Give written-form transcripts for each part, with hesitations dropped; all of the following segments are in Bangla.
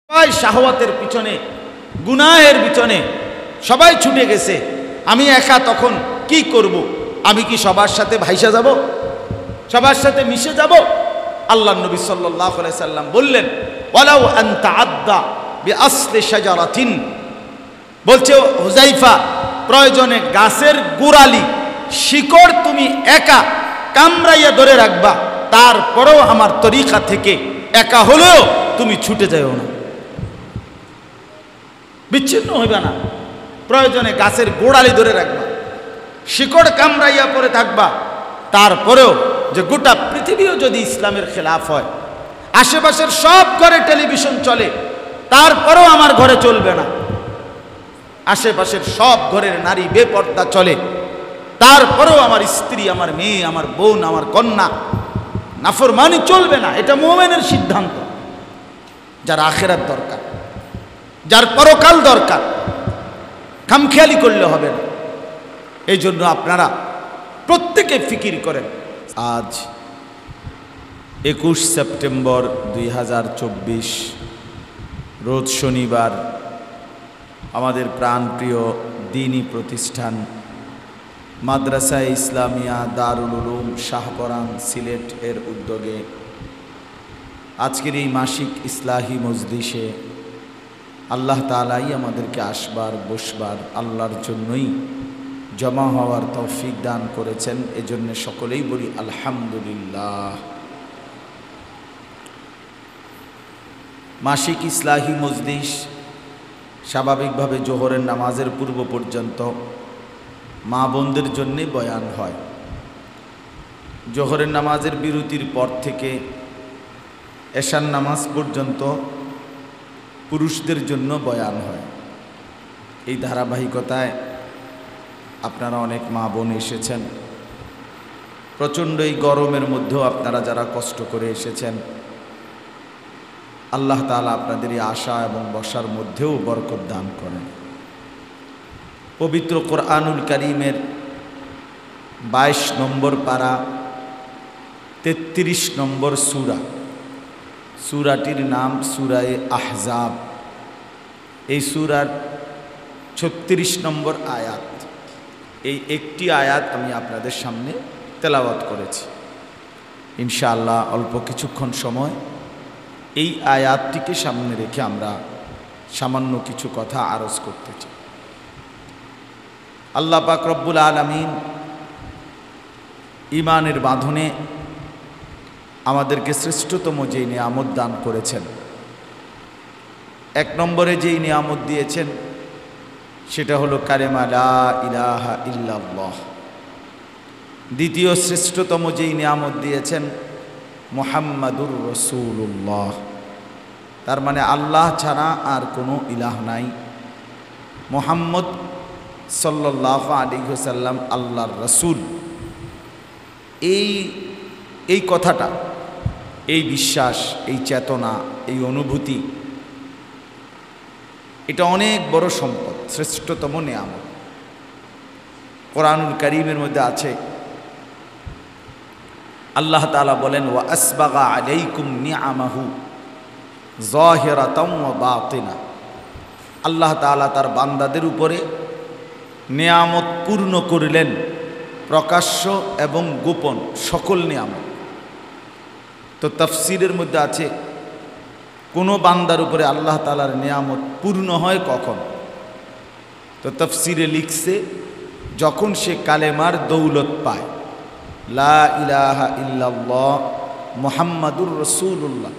সবাই শাহওয়াতের পিছনে, গুনাহের পিছনে সবাই ছুটে গেছে। আমি একা তখন কি করব? আমি কি সবার সাথে ভাইসা যাব? সবার সাথে মিশে যাব? আল্লাহ নবী সাল্লাল্লাহু আলাইহি সাল্লাম বললেন, ওয়ালাউ আন তাআদ্দা বিআসলি শাজারাতিন, বলছে হুযায়ফা, প্রয়োজনে গাছের গোড়ালি শিকড় তুমি একা কামড়াইয়া ধরে রাখবা, তারপরেও আমার তরিকা থেকে একা হলেও তুমি ছুটে যাও না, বিচ্ছিন্ন হইবা না। প্রয়োজনে গাছের গোড়ালি ধরে রাখবা, শিকড় কামড়াইয়া পড়ে থাকবা, তারপরেও যে গোটা পৃথিবীও যদি ইসলামের খেলাফ হয়, আশেপাশের সব ঘরে টেলিভিশন চলে, তারপরেও আমার ঘরে চলবে না। আশেপাশের সব ঘরের নারী বেপর্দা চলে, তারপরেও আমার স্ত্রী, আমার মেয়ে, আমার বোন, আমার কন্যা নাফরমানি চলবে না। এটা মুমিনের সিদ্ধান্ত। যার আখিরাত দরকার, যার পরকাল দরকার, খামখেয়ালি করলে হবে না। এই জন্য আপনারা প্রত্যেকে ফিকির করেন। আজ 21 সেপ্টেম্বর 2024 রোজ শনিবার, আমাদের প্রাণপ্রিয় দ্বীনি প্রতিষ্ঠান মাদ্রাসা ইসলামিয়া দারুল উলুম শাহপরান সিলেট এর উদ্যোগে আজকের এই মাসিক ইসলাহি মজলিসে আল্লাহ তাআলাই আমাদেরকে আসবার বসবার আল্লাহর জন্যই জমা হওয়ার তৌফিক দান করেছেন। এজন্য সকলেই বলি আলহামদুলিল্লাহ। মাসিক ইসলাহি মজলিস স্বাভাবিকভাবে জোহরের নামাজের পূর্ব পর্যন্ত মা বোনদের জন্যে বয়ান হয়। জোহরের নামাজের বিরতির পর থেকে এশার নামাজ পর্যন্ত পুরুষদের জন্য বয়ান হয়। এই ধারাবাহিকতায় আপনারা অনেক মা বোন এসেছেন। প্রচণ্ড এই গরমের মধ্যেও আপনারা যারা কষ্ট করে এসেছেন, আল্লাহ তাআলা আপনাদের এই আশা এবং বসার মধ্যেও বরকত দান করেন। পবিত্র কোরআনুল কারীমের 22 নম্বর পারা 33 নম্বর সূরা, সূরাটির নাম সূরায়ে আহজাব। এই সূরার 36 নম্বর আয়াত, এই একটি আয়াত আমি আপনাদের সামনে তেলাওয়াত করেছি। ইনশাআল্লাহ অল্প কিছুক্ষণ সময় এই আয়াতটিকে সামনে রেখে আমরা সামান্য কিছু কথা আরজ করতে চাই। আল্লাহ পাক রব্বুল আলামিন ঈমানের বাঁধনে আমাদেরকে শ্রেষ্ঠতম যেই নিয়ামত দান করেছেন, এক নম্বরে যেই নিয়ামত দিয়েছেন সেটা হলো কালেমা লা ইলাহা ইল্লাল্লাহ। দ্বিতীয় শ্রেষ্ঠতম যেই নিয়ামত দিয়েছেন মুহাম্মাদুর রাসূলুল্লাহ, তার মানে আল্লাহ ছাড়া আর কোনো ইলাহ নাই। মুহাম্মদ সাল্লাল্লাহু আলাইহি ওয়াসাল্লাম আল্লাহর রাসূল। এই কথাটা, এই বিশ্বাস, এই চেতনা, এই অনুভূতি, এটা অনেক বড় সম্পদ, শ্রেষ্ঠতম নিয়ামত। কোরআনুল কারীমের মধ্যে আছে, আল্লাহ তাআলা বলেন, ওয়া আসবাগা আলাইকুম নিআমাহু যাহিরাতাও ওয়া বাতিনা। আল্লাহ তাআলা তার বান্দাদের উপরে নিয়ামত পূর্ণ করলেন, প্রকাশ্য এবং গোপন সকল নিয়ামত। তো তাফসীরের মধ্যে আছে, কোনো বান্দার উপরে আল্লাহ তাআলার নিয়ামত পূর্ণ হয় কখন? তো তাফসীরে লিখছে, যখন সে কালেমার দৌলত পায়, লা ইলাহা ইল্লাল্লাহ মুহাম্মাদুর রাসূলুল্লাহ,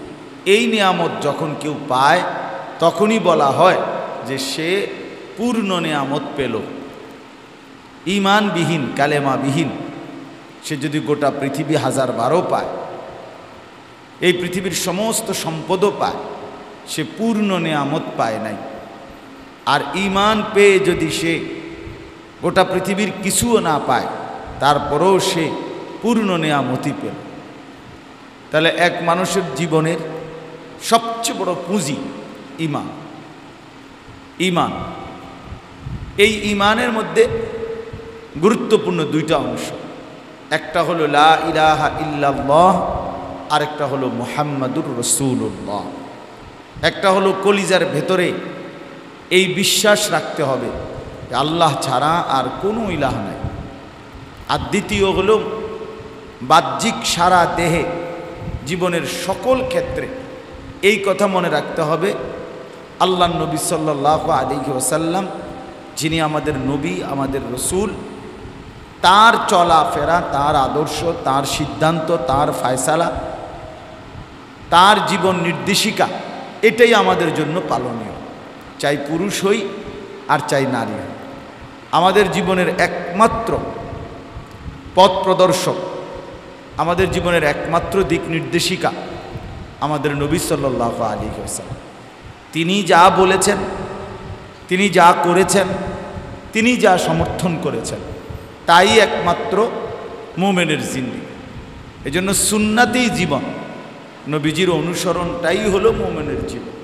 এই নিয়ামত যখন কেউ পায় তখনই বলা হয় যে সে পূর্ণ নিয়ামত পেল। ঈমানবিহীন, কালেমাবিহীন সে যদি গোটা পৃথিবী 1000 পায়, এই পৃথিবীর সমস্ত সম্পদও পায়, সে পূর্ণ নিয়ামত পায় নাই। আর ঈমান পেয়ে যদি সে গোটা পৃথিবীর কিছুও না পায়, তারপরেও সে পূর্ণ নিয়ামতই পেল। তাহলে এক মানুষের জীবনের সবচেয়ে বড় পুঁজি ঈমান। ঈমান, এই ঈমানের মধ্যে গুরুত্বপূর্ণ দুইটা অংশ, একটা হলো লা ইলাহা ইল্লাল্লাহ, আরেকটা হলো মুহাম্মাদুর রাসূলুল্লাহ। একটা হলো কলিজার ভেতরে এই বিশ্বাস রাখতে হবে যে আল্লাহ ছাড়া আর কোনো ইলাহ নাই। আর দ্বিতীয় হলো বাহ্যিক সারা দেহে জীবনের সকল ক্ষেত্রে এই কথা মনে রাখতে হবে আল্লাহ নবী সাল্লাল্লাহু আলাইহি ওয়াসাল্লাম যিনি আমাদের নবী, আমাদের রসুল, তার চলাফেরা, তার আদর্শ, তার সিদ্ধান্ত, তার ফায়সালা, তার জীবন নির্দেশিকা, এটাই আমাদের জন্য পালনীয়, চাই পুরুষ হই আর চাই নারী হই। আমাদের জীবনের একমাত্র পথ প্রদর্শক, আমাদের জীবনের একমাত্র দিক নির্দেশিকা আমাদের নবী সাল্লাল্লাহু আলাইহি ওয়াসাল্লাম। তিনি যা বলেছেন, তিনি যা করেছেন, তিনি যা সমর্থন করেছেন, তাই একমাত্র মুমিনের জিন্দেগি। এজন্য সুন্নাতেই জীবন, নবীজির অনুসরণটাই হলো মুমিনের জীবন।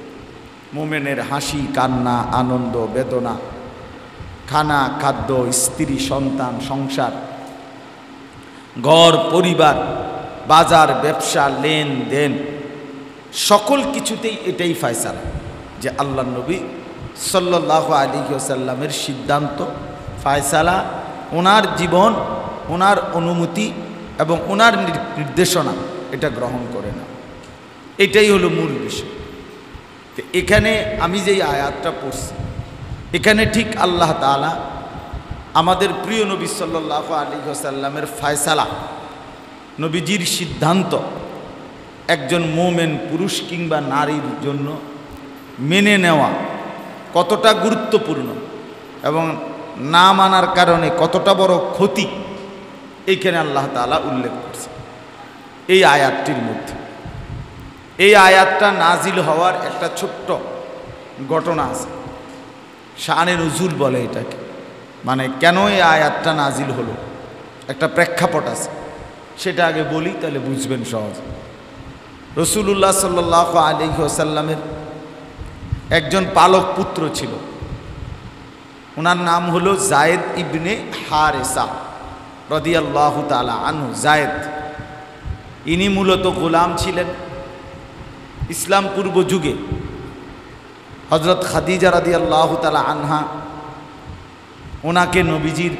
মুমিনের হাসি, কান্না, আনন্দ, বেদনা, খানা, খাদ্য, স্ত্রী, সন্তান, সংসার, ঘর, পরিবার, বাজার, ব্যবসা, লেনদেন, সকল কিছুতেই এটাই ফায়সালা যে আল্লাহ নবী সাল্লাল্লাহু আলাইহি ওয়াসাল্লামের সিদ্ধান্ত, ফায়সালা, ওনার জীবন, ওনার অনুমতি এবং ওনার নির্দেশনা এটা গ্রহণ করে না। এটাই হলো মূল বিষয়। তো এখানে আমি যেই আয়াতটা পড়ছি, এখানে ঠিক আল্লাহ তাআলা আমাদের প্রিয় নবী সাল্লাল্লাহু আলাইহি ওয়াসাল্লামের ফায়সালা, নবীজির সিদ্ধান্ত একজন মুমিন পুরুষ কিংবা নারীর জন্য মেনে নেওয়া কতটা গুরুত্বপূর্ণ এবং না মানার কারণে কতটা বড় ক্ষতি, এইখানে আল্লাহ তাআলা উল্লেখ করছে এই আয়াতটির মধ্যে। এই আয়াতটা নাজিল হওয়ার একটা ছোট্ট ঘটনা আছে, শানে নুজুল বলে এটাকে, মানে কেন এই আয়াতটা নাজিল হলো একটা প্রেক্ষাপট আছে, সেটা আগে বলি তাহলে বুঝবেন সহজে। রাসূলুল্লাহ সাল্লাল্লাহু আলাইহি ওয়াসাল্লামের একজন পালক পুত্র ছিল, ওনার নাম হলো যায়েদ ইবনে হারেসা রাদিয়াল্লাহু তাআলা আনহু। যায়েদ ইনি মূলত গোলাম ছিলেন। ইসলাম পূর্ব যুগে হযরত খাদিজা রাদিয়াল্লাহু তাআলা আনহা ওনাকে নবীজির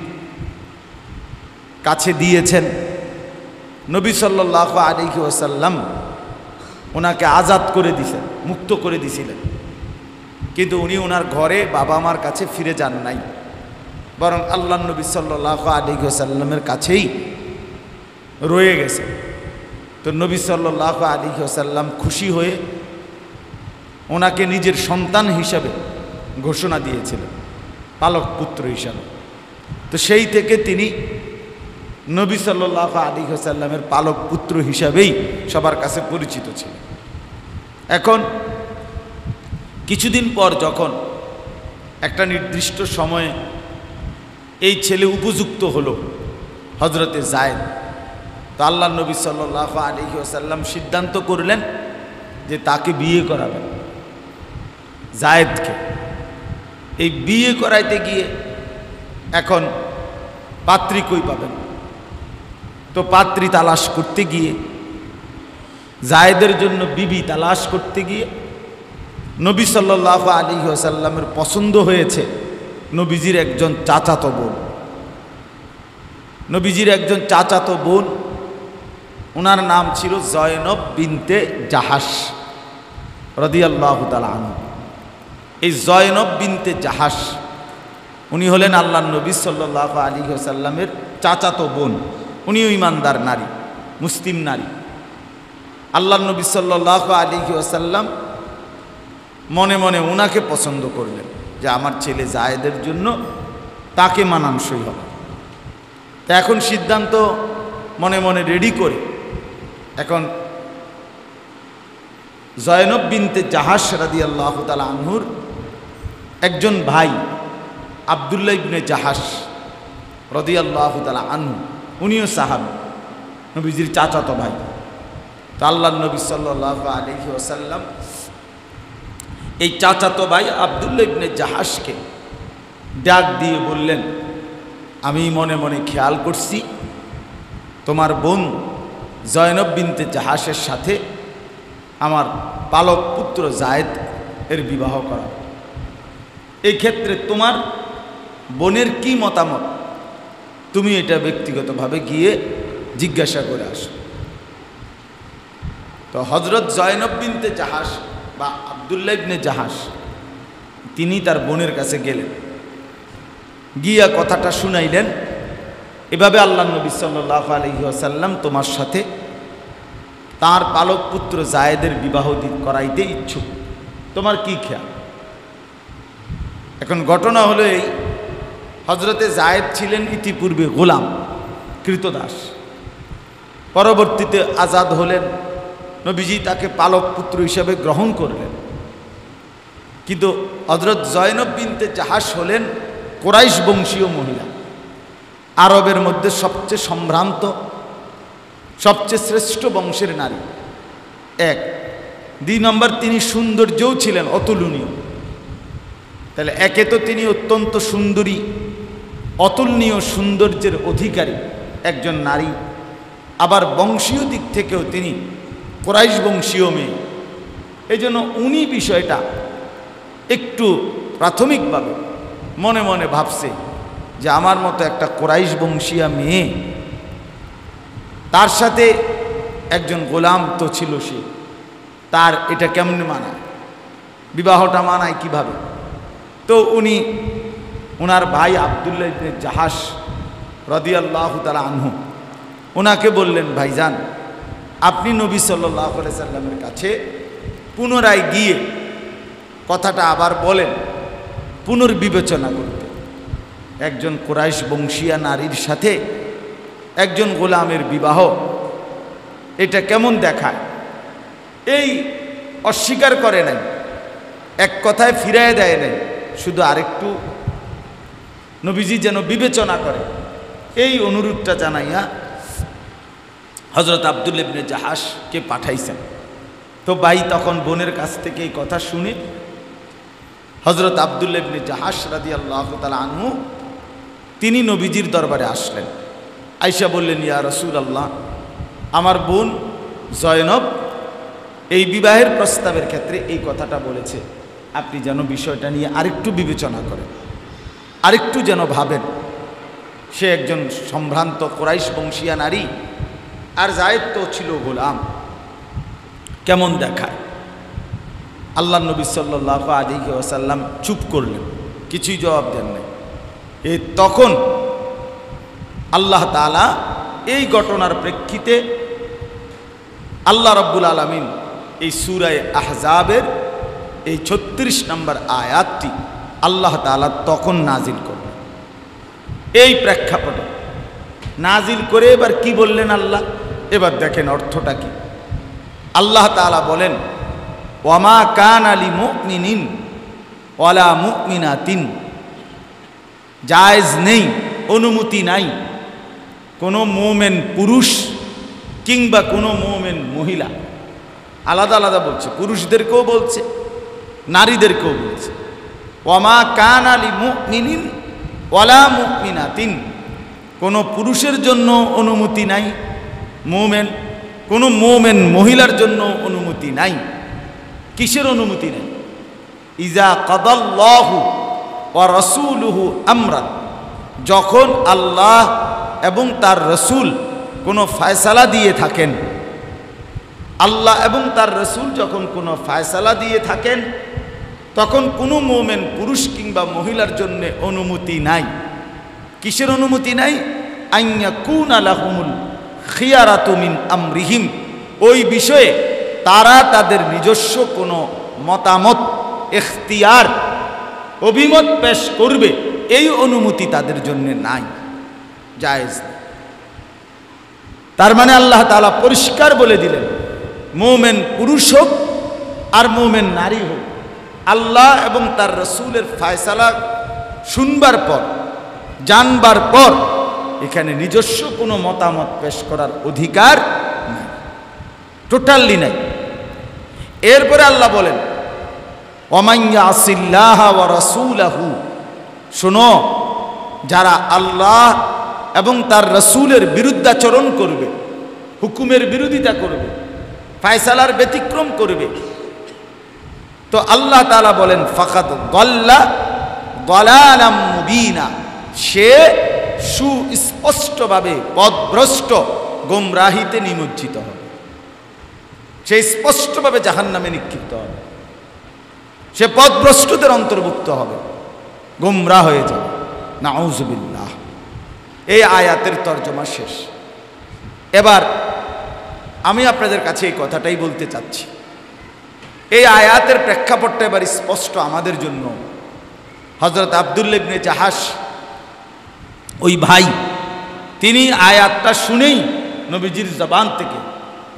কাছে দিয়েছেন। নবী সাল্লাল্লাহু আলাইহি ওয়াসাল্লাম ওনাকে আজাদ করে দিয়েছেন, মুক্ত করে দিয়েছিলেন, কিন্তু উনি ওনার ঘরে বাবা মার কাছে ফিরে যান নাই, বরং আল্লাহ নবী সাল্লাল্লাহু আলাইহি ওয়াসাল্লামের কাছেই রয়ে গেছে। তো নবী সাল্লাল্লাহু আলাইহি ওয়াসাল্লাম খুশি হয়ে ওনাকে নিজের সন্তান হিসাবে ঘোষণা দিয়েছিলেন, পালক পুত্র হিসাবে। তো সেই থেকে তিনি নবী সাল্লাল্লাহু আলাইহি ওয়াসাল্লামের পালক পুত্র হিসাবেই সবার কাছে পরিচিত ছিলেন। এখন কিছুদিন পর যখন একটা নির্দিষ্ট সময়ে এই ছেলে উপযুক্ত হলো, হযরতে যায়েদ, তো আল্লাহ নবী সাল্লাল্লাহু আলাইহি ওয়াসাল্লাম সিদ্ধান্ত করলেন যে তাকে বিয়ে করাবেন, যায়েদকে। এই বিয়ে করাইতে গিয়ে এখন পাত্রী কই পাবেন? তো পাত্রী তালাশ করতে গিয়ে, যায়েদের জন্য বিবি তালাশ করতে গিয়ে নবী সাল্লাল্লাহু আলাইহি ওয়াসাল্লামের পছন্দ হয়েছে নবীজির একজন চাচাতো বোন। নবীজির একজন চাচাতো বোন, ওনার নাম ছিল জয়নব বিনতে জাহাশ রাদিয়াল্লাহু তাআলা আনহা। এই জয়নব বিনতে জাহাশ উনি হলেন আল্লাহ নবী সাল্লাল্লাহু আলাইহি ওয়াসাল্লামের চাচাতো বোন। উনিও ঈমানদার নারী, মুসলিম নারী। আল্লাহ নবী সাল্লাল্লাহু আলাইহি ওয়াসাল্লাম মনে মনে ওনাকে পছন্দ করলেন যে আমার ছেলে যায়েদের জন্য তাকে মানানসই হবে। তা এখন সিদ্ধান্ত মনে মনে রেডি করে এখন জয়নব বিনতে জাহাশ রাদিয়াল্লাহু তাআলা আনহুর একজন ভাই আব্দুল্লাহ ইবনে জাহাশ রাদিয়াল্লাহু তাআলা আনহু, উনিও সাহাবী, নবীজির চাচাতো ভাই। তো আল্লাহ নবী সাল্লাল্লাহু আলাইহি ওয়াসাল্লাম এই চাচাতো ভাই আব্দুল্লাহ ইবনে জাহাশকে ডাক দিয়ে বললেন, আমি মনে মনে খেয়াল করছি তোমার বোন জয়নব বিনতে জাহাশের সাথে আমার পালক পুত্র পুত্র জায়েদ এর বিবাহ করা। এই ক্ষেত্রে তোমার বোনের কি মতামত, তুমি এটা ব্যক্তিগতভাবে গিয়ে জিজ্ঞাসা করে আসো। তো হযরত জয়নব বিনতে জাহাশ বা আব্দুল্লাহ ইবনে জাহাশ তিনি তার বোনের কাছে গেলেন, গিয়া কথাটা শুনাইলেন, এভাবে আল্লাহ নবী সাল্লাল্লাহু আলাইহি ওয়াসাল্লাম তোমার সাথে তার পালক পুত্র জায়েদের বিবাহ করাইতে ইচ্ছুক, তোমার কি খেয়াল? এখন ঘটনা হলো এই, হজরতে জায়েদ ছিলেন ইতিপূর্বে গোলাম, কৃতদাস, পরবর্তীতে আজাদ হলেন, নবীজি তাকে পালক পুত্র হিসেবে গ্রহণ করলেন। কিন্তু হযরত জয়নব বিনতে জাহাশ হলেন কুরাইশ বংশীয় মহিলা, আরবের মধ্যে সবচেয়ে সম্ভ্রান্ত, সবচেয়ে শ্রেষ্ঠ বংশের নারী। এক, ২ নম্বর তিনি সৌন্দর্যও ছিলেন অতুলনীয়। তাহলে একে তো তিনি অত্যন্ত সুন্দরী, অতুলনীয় সৌন্দর্যের অধিকারী একজন নারী, আবার বংশীয় দিক থেকেও তিনি কুরাইশ বংশীয় মেয়ে। এই জন্য উনি বিষয়টা একটু প্রাথমিকভাবে মনে মনে ভাবছে যে আমার মতো একটা কুরাইশ বংশীয়া মেয়ে, তার সাথে একজন গোলাম তো ছিল, সে তার এটা কেমনে মানায়, বিবাহটা মানায় কিভাবে? তো উনি ওনার ভাই আব্দুল্লাহ ইবনে জাহাশ রাদিয়াল্লাহু তাআলা আনহু ওনাকে বললেন, ভাইজান আপনি নবী সাল্লাল্লাহু আলাইহি সাল্লামের কাছে পুনরায় গিয়ে কথাটা আবার বলেন, পুনর্বিবেচনা করতে। একজন কুরাইশ বংশীয়া নারীর সাথে একজন গোলামের বিবাহ, এটা কেমন দেখায়? এই অস্বীকার করে নাই, এক কথায় ফিরায় দেয় নাই, শুধু আরেকটু নবীজি যেন বিবেচনা করে, এই অনুরোধটা জানাইয়া হযরত আব্দুল্লাহ ইবনে জাহাশকে পাঠাইছেন। তো ভাই তখন বোনের কাছ থেকে এই কথা শুনে হযরত আব্দুল্লাহ ইবনে জাহাশ রাদিয়াল্লাহু তাআলা আনহু তিনি নবীজির দরবারে আসলেন। আয়েশা বললেন, ইয়া রাসূলুল্লাহ, আমার বোন জয়নব এই বিবাহের প্রস্তাবের ক্ষেত্রে এই কথাটা বলেছে, আপনি যেন বিষয়টা নিয়ে আরেকটু বিবেচনা করেন, আরেকটু যেন ভাবেন। সে একজন সম্ভ্রান্ত কুরাইশ বংশীয়া নারী, আর জায়েদ তো ছিল গোলাম, কেমন দেখায়? আল্লাহ নবী সাল্লাল্লাহু আলাইহি ওয়াসাল্লাম চুপ করলেন, কিছুই জবাব দেন নাই। এই তখন আল্লাহ তাআলা এই ঘটনার প্রেক্ষিতে আল্লাহ রাব্বুল আলামিন এই সূরা আহজাবের এই ৩৬ নম্বর আয়াতটি আল্লাহ তাআলা তখন নাজিল করলেন। এই প্রেক্ষাপটে নাজিল করে এবার কি বললেন আল্লাহ, এবার দেখেন অর্থটা কি। আল্লাহ তাআলা বলেন, ওয়ামা কানা লিমুমিনিন ওয়ালা মুমিনাতিন, জায়েজ নেই, অনুমতি নাই কোনো মুমিন পুরুষ কিংবা কোনো মুমিন মহিলা, আলাদা আলাদা বলছে, পুরুষদেরকেও বলছে নারীদেরকেও বলছে। ওয়ামা কানা লিমুমিনিন ওয়ালা মুমিনাতিন, কোনো পুরুষের জন্য অনুমতি নাই মুমিন, কোনো মুমিন মহিলার জন্য অনুমতি নাই। কিসের অনুমতি নেই? ইজা কাদাল্লাহু ওয়া রাসূলুহু আমরান, যখন আল্লাহ এবং তার রসুল কোনো ফয়সালা দিয়ে থাকেন, আল্লাহ এবং তার রসুল যখন কোনো ফয়সালা দিয়ে থাকেন, তখন কোনো মুমিন পুরুষ কিংবা মহিলার জন্য অনুমতি নাই। কিসের অনুমতি নাই? আইয়াকুনা লাহুমুল খিয়ারাতু মিন আমরিহিম, ওই বিষয়ে তারা তাদের নিজস্ব কোনো মতামত, ইখতিয়ার, অভিমত পেশ করবে, এই অনুমতি তাদের জন্য নাই, জায়েজ। তার মানে আল্লাহ তাআলা পরিষ্কার বলে দিলেন, মুমিন পুরুষ হোক আর মুমিন নারী হোক, আল্লাহ এবং তার রসুলের ফয়সালা শুনবার পর, জানবার পর এখানে নিজস্ব কোনো মতামত পেশ করার অধিকার নাই, টোটালি নাই। এরপরে আল্লাহ বলেন, ওয়ামান ইয়াসিল্লাহা ওয়া রাসূলাহু, শোনো, যারা আল্লাহ এবং তার রসুলের বিরুদ্ধাচরণ করবে, হুকুমের বিরোধিতা করবে, ফয়সালার ব্যতিক্রম করবে, তো আল্লাহ তাআলা বলেন ফাকাদ দাল্লা দালালাম মুবিনা, সে সুস্পষ্টভাবে পথভ্রষ্ট গোমরাহিতে নিমজ্জিত হবে, সে স্পষ্টভাবে জাহান্নামে নিক্ষিপ্ত হবে, সে পথভ্রষ্টদের অন্তর্ভুক্ত হবে, গোমরাহ হয়ে যাবে। নাউযুবিল্লাহ। এই আয়াতের তর্জমা শেষ। এবার আমি আপনাদের কাছে এই কথাটাই বলতে চাচ্ছি, এই আয়াতের প্রেক্ষাপটটা এবার স্পষ্ট আমাদের জন্য। হযরত আব্দুল্লাহ ইবনে জাহাশ, ওই ভাই, তিনি আয়াতটা শুনেই নবীজির জবান থেকে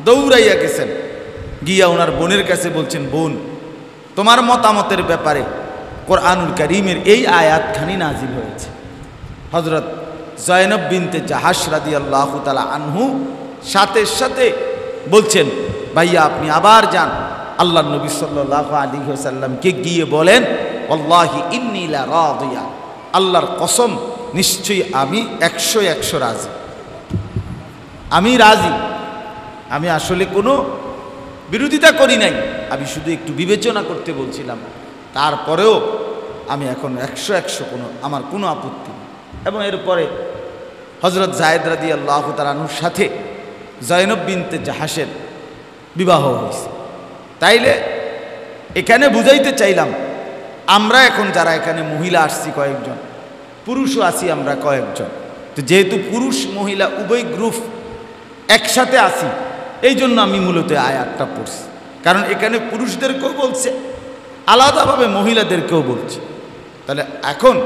দৌড়াইয়া গেছেন, গিয়া ওনার বোনের কাছে বলছেন, বোন, তোমার মতামতের ব্যাপারে কোরআনুল কারীমের এই আয়াতখানি নাজিল হয়েছে। হযরত জয়নব বিনতে জাহাশ রাদিয়াল্লাহু তাআলা আনহু সাথে সাথে বলছেন, ভাইয়া আপনি আবার যান, আল্লাহর নবী সাল্লাল্লাহু আলাইহি ওয়াসাল্লামকে গিয়ে বলেন, ওয়াল্লাহি ইন্নী লা রাদিয়া, আল্লাহর কসম নিশ্চয়ই আমি 100 রাজি, আমি রাজি, আমি আসলে কোনো বিরোধিতা করি নাই, আমি শুধু একটু বিবেচনা করতে বলছিলাম, তারপরেও আমি এখন 100 আমার কোনো আপত্তি নেই। এবং এরপরে হযরত যায়েদ রাদিয়াল্লাহু তাআলা আনহুর সাথে জয়নব বিনতে জাহাশের বিবাহ হয়েছে। তাইলে এখানে বুঝাইতে চাইলাম, আমরা এখন যারা এখানে মহিলা আসছি কয়েকজন, পুরুষও আছি আমরা কয়েকজন, তো যেহেতু পুরুষ মহিলা উভয় গ্রুপ একসাথে আছি, এই জন্য আমি মূলত আয়াতটা পড়ছি। কারণ এখানে পুরুষদেরকেও বলছে, আলাদাভাবে মহিলাদেরকেও বলছে। তাহলে এখন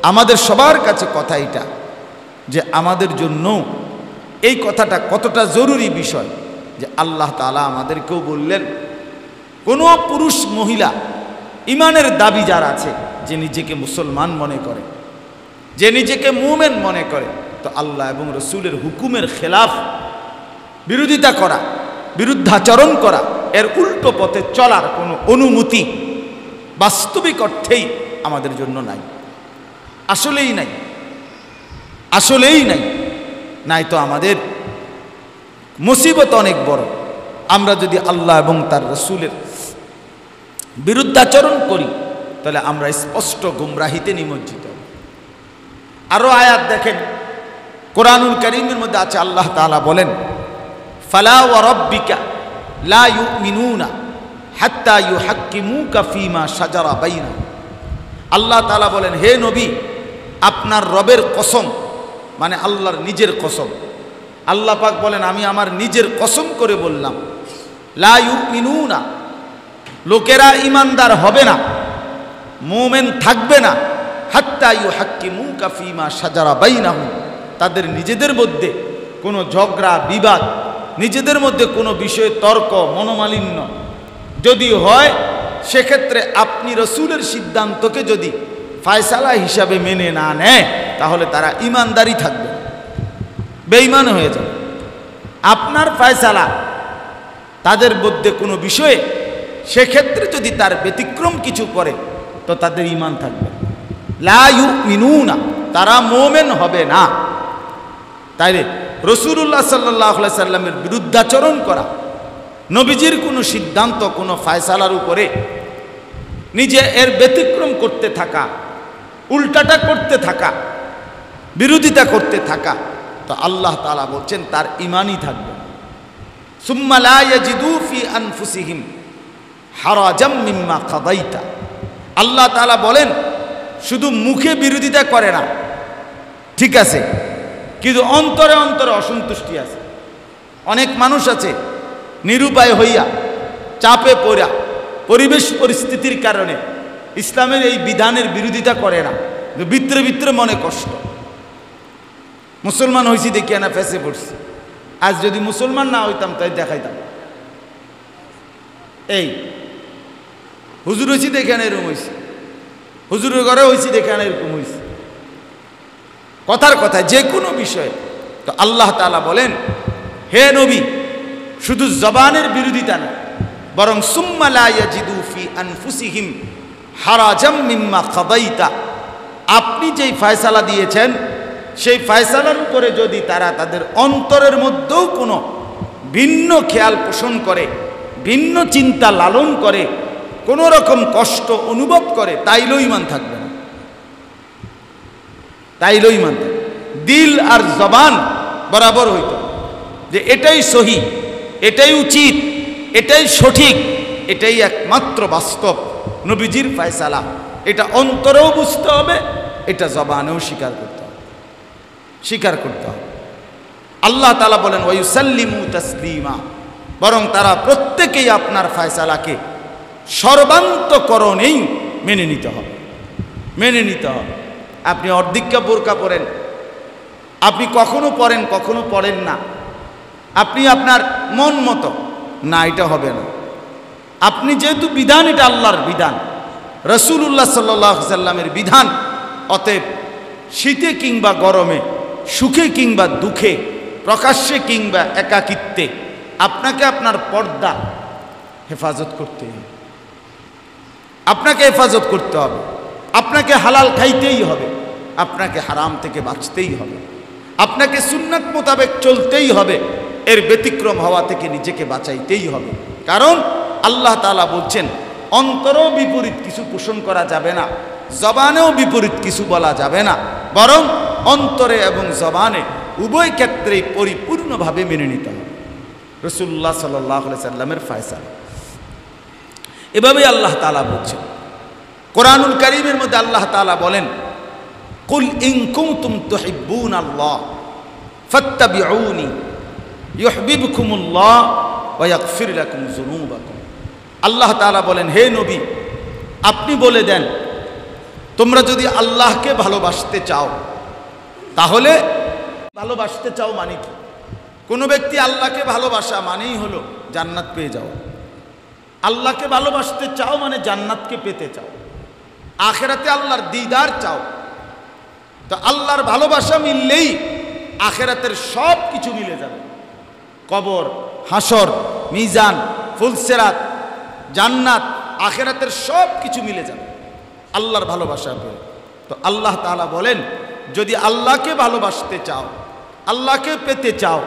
আমাদের সবার কাছে কথা এটা, যে আমাদের জন্য এই কথাটা কতটা জরুরি বিষয়, যে আল্লাহ তাআলা আমাদেরকেও বললেন, কোনো পুরুষ মহিলা ইমানের দাবি যার আছে, যে নিজেকে মুসলমান মনে করে, যে নিজেকে মুমিন মনে করে, তো আল্লাহ এবং রসুলের হুকুমের খেলাফ বিরোধিতা করা, বিরুদ্ধাচরণ করা, এর উল্টো পথে চলার কোনো অনুমতি বাস্তবিক অর্থেই আমাদের জন্য নাই, আসলেই নাই, আসলেই নাই। নাই তো আমাদের মুসিবত অনেক বড়। আমরা যদি আল্লাহ এবং তার রসুলের বিরুদ্ধাচরণ করি, তাহলে আমরা স্পষ্ট গুমরাহিতে নিমজ্জিত। আরো আয়াত দেখেন, কোরআনুল কারীমের মধ্যে আছে, আল্লাহ তাআলা বলেন, ফালা ওয়া রাব্বিকা লা ইউমিনুনা হাত্তা ইউহাক্কিমুকা ফীমা শাজারা বাইনাহুম। আল্লাহ তাআলা বলেন, হে নবী, আপনার রবের কসম, মানে আল্লাহর নিজের কসম। আল্লাহ পাক বলেন, আমি আমার নিজের কসম করে বললাম, লা ইউমিনুনা, লোকেরা ইমানদার হবে না, মুমিন থাকবে না, হাত্তা ইউহাক্কিমুকা ফীমা শাজারা বাইনাহুম, তাদের নিজেদের মধ্যে কোনো ঝগড়া বিবাদ, নিজেদের মধ্যে কোনো বিষয়ে তর্ক মনোমালিন্য যদি হয়, সেক্ষেত্রে আপনি রসুলের সিদ্ধান্তকে যদি ফায়সালা হিসাবে মেনে না নেয়, তাহলে তারা ইমানদারি থাকবে, বেঈমান হয়ে যাবে। আপনার ফায়সালা তাদের মধ্যে কোনো বিষয়ে, সেক্ষেত্রে যদি তার ব্যতিক্রম কিছু করে, তো তাদের ঈমান থাকবে। লা ইউমিনুনা, তারা মুমিন হবে না। তাইলে রাসূলুল্লাহ সাল্লাল্লাহু আলাইহি সাল্লামের বিরুদ্ধাচরণ করা, নবীজির কোনো সিদ্ধান্ত, কোনো ফায়সালার উপরে নিজে এর ব্যতিক্রম করতে থাকা, উল্টাটা করতে থাকা, বিরোধিতা করতে থাকা, তো আল্লাহ তাআলা বলছেন তার ঈমানই থাকবে। সুম্মা লা ইয়াজিদু ফি আনফুসিহিম হারাজাম মিম্মা কাদাইতা। আল্লাহ তাআলা বলেন, শুধু মুখে বিরোধিতা করে না, ঠিক আছে, কিন্তু অন্তরে অন্তরে অসন্তুষ্টি আছে। অনেক মানুষ আছে নিরুপায় হইয়া, চাপে পড়া, পরিবেশ পরিস্থিতির কারণে ইসলামের এই বিধানের বিরোধিতা করে না, ভিতরে ভিতরে মনে কষ্ট। মুসলমান হয়েছি দেখি না ফেসে পড়ছি, আজ যদি মুসলমান না হইতাম তাই দেখাইতাম। এই হুজুর হয়েছি দেখে না এরকম হয়েছে, হুজুরের ঘরে হয়েছি দেখে না এরকম হয়েছে, কথার কথা যে কোনো বিষয়ে। তো আল্লাহ তাআলা বলেন, হে নবী, শুধু জবানের বিরোধিতা না, বরং সুম্মা লা ইয়াজিদু ফি আনফুসিহিম হারাজাম মিম্মা কাদাইতা, আপনি যেই ফয়সালা দিয়েছেন সেই ফয়সালার উপরে যদি তারা তাদের অন্তরের মধ্যেও কোনো ভিন্ন খেয়াল পোষণ করে, ভিন্ন চিন্তা লালন করে, কোনো রকম কষ্ট অনুভব করে, তাইলেও ঈমান থাকবে না, তাইলেও ঈমান থাকবে। দিল আর জবান বরাবর হইতো যে এটাই সহি, এটাই উচিত, এটাই সঠিক, এটাই একমাত্র বাস্তব নবীজির ফয়সালা। এটা অন্তরেও বুঝতে হবে, এটা জবানেও স্বীকার করতে হবে, স্বীকার করতে হবে। আল্লাহ তাআলা বলেন ওয়ায়ুসাল্লিমু তাসলিমা, বরং তারা প্রত্যেকেই আপনার ফয়সালাকে সর্বান্তকরণেই মেনে নিতে হবে, মেনে নিতে হবে। আপনি অর্ধেকটা বোরকা পরেন, আপনি কখনো পরেন কখনো পড়েন না, আপনি আপনার মন মতো না, এটা হবে না। আপনি যেহেতু বিধান, এটা আল্লাহর বিধান, রাসূলুল্লাহ সাল্লাল্লাহু আলাইহি সাল্লামের বিধান, অতএব শীতে কিংবা গরমে, সুখে কিংবা দুঃখে, প্রকাশ্যে কিংবা একাকিত্বে আপনাকে আপনার পর্দা হেফাজত করতে হবে, আপনাকে হেফাজত করতে হবে। আপনাকে হালাল খাইতেই হবে, আপনাকে হারাম থেকে বাঁচতেই হবে, আপনাকে সুন্নাত মোতাবেক চলতেই হবে, এর ব্যতিক্রম হওয়া থেকে নিজেকে বাঁচাইতেই হবে। কারণ আল্লাহ তাআলা বলছেন অন্তরেও বিপরীত কিছু পোষণ করা যাবে না, জবানেও বিপরীত কিছু বলা যাবে না, বরং অন্তরে এবং জবানে উভয় ক্ষেত্রেই পরিপূর্ণভাবে মেনে নিতে হবে রাসূলুল্লাহ সাল্লাল্লাহু আলাইহি সাল্লামের ফয়সালা। এভাবেই আল্লাহ তাআলা বলছেন কোরআনুল কারীমের মধ্যে। আল্লাহ তাআলা বলেন কুল ইন কুনতুম তুহিব্বুনাল্লাহ ফাত্তাবিউনি ইউহিব্বুকুমুল্লাহ ওয়া ইয়াগফির লাকুম যুনুবাকুম। আল্লাহ তাআলা বলেন, হে নবী, আপনি বলে দেন তোমরা যদি আল্লাহকে ভালোবাসতে চাও, তাহলে ভালোবাসতে চাও মানে কি? কোনো ব্যক্তি আল্লাহকে ভালোবাসা মানেই হলো জান্নাত পেয়ে যাও। আল্লাহকে ভালোবাসতে চাও মানে জান্নাতকে পেতে চাও, আখেরাতে আল্লাহর দিদার চাও। তো আল্লাহর ভালোবাসা মিললেই আখেরাতের সব কিছু মিলে যাবে। কবর, হাসর, মিজান, ফুলসেরাত, জান্নাত, আখেরাতের সব কিছু মিলে যাবে আল্লাহর ভালোবাসা পেয়ে। তো আল্লাহ তাআলা বলেন যদি আল্লাহকে ভালোবাসতে চাও, আল্লাহকে পেতে চাও,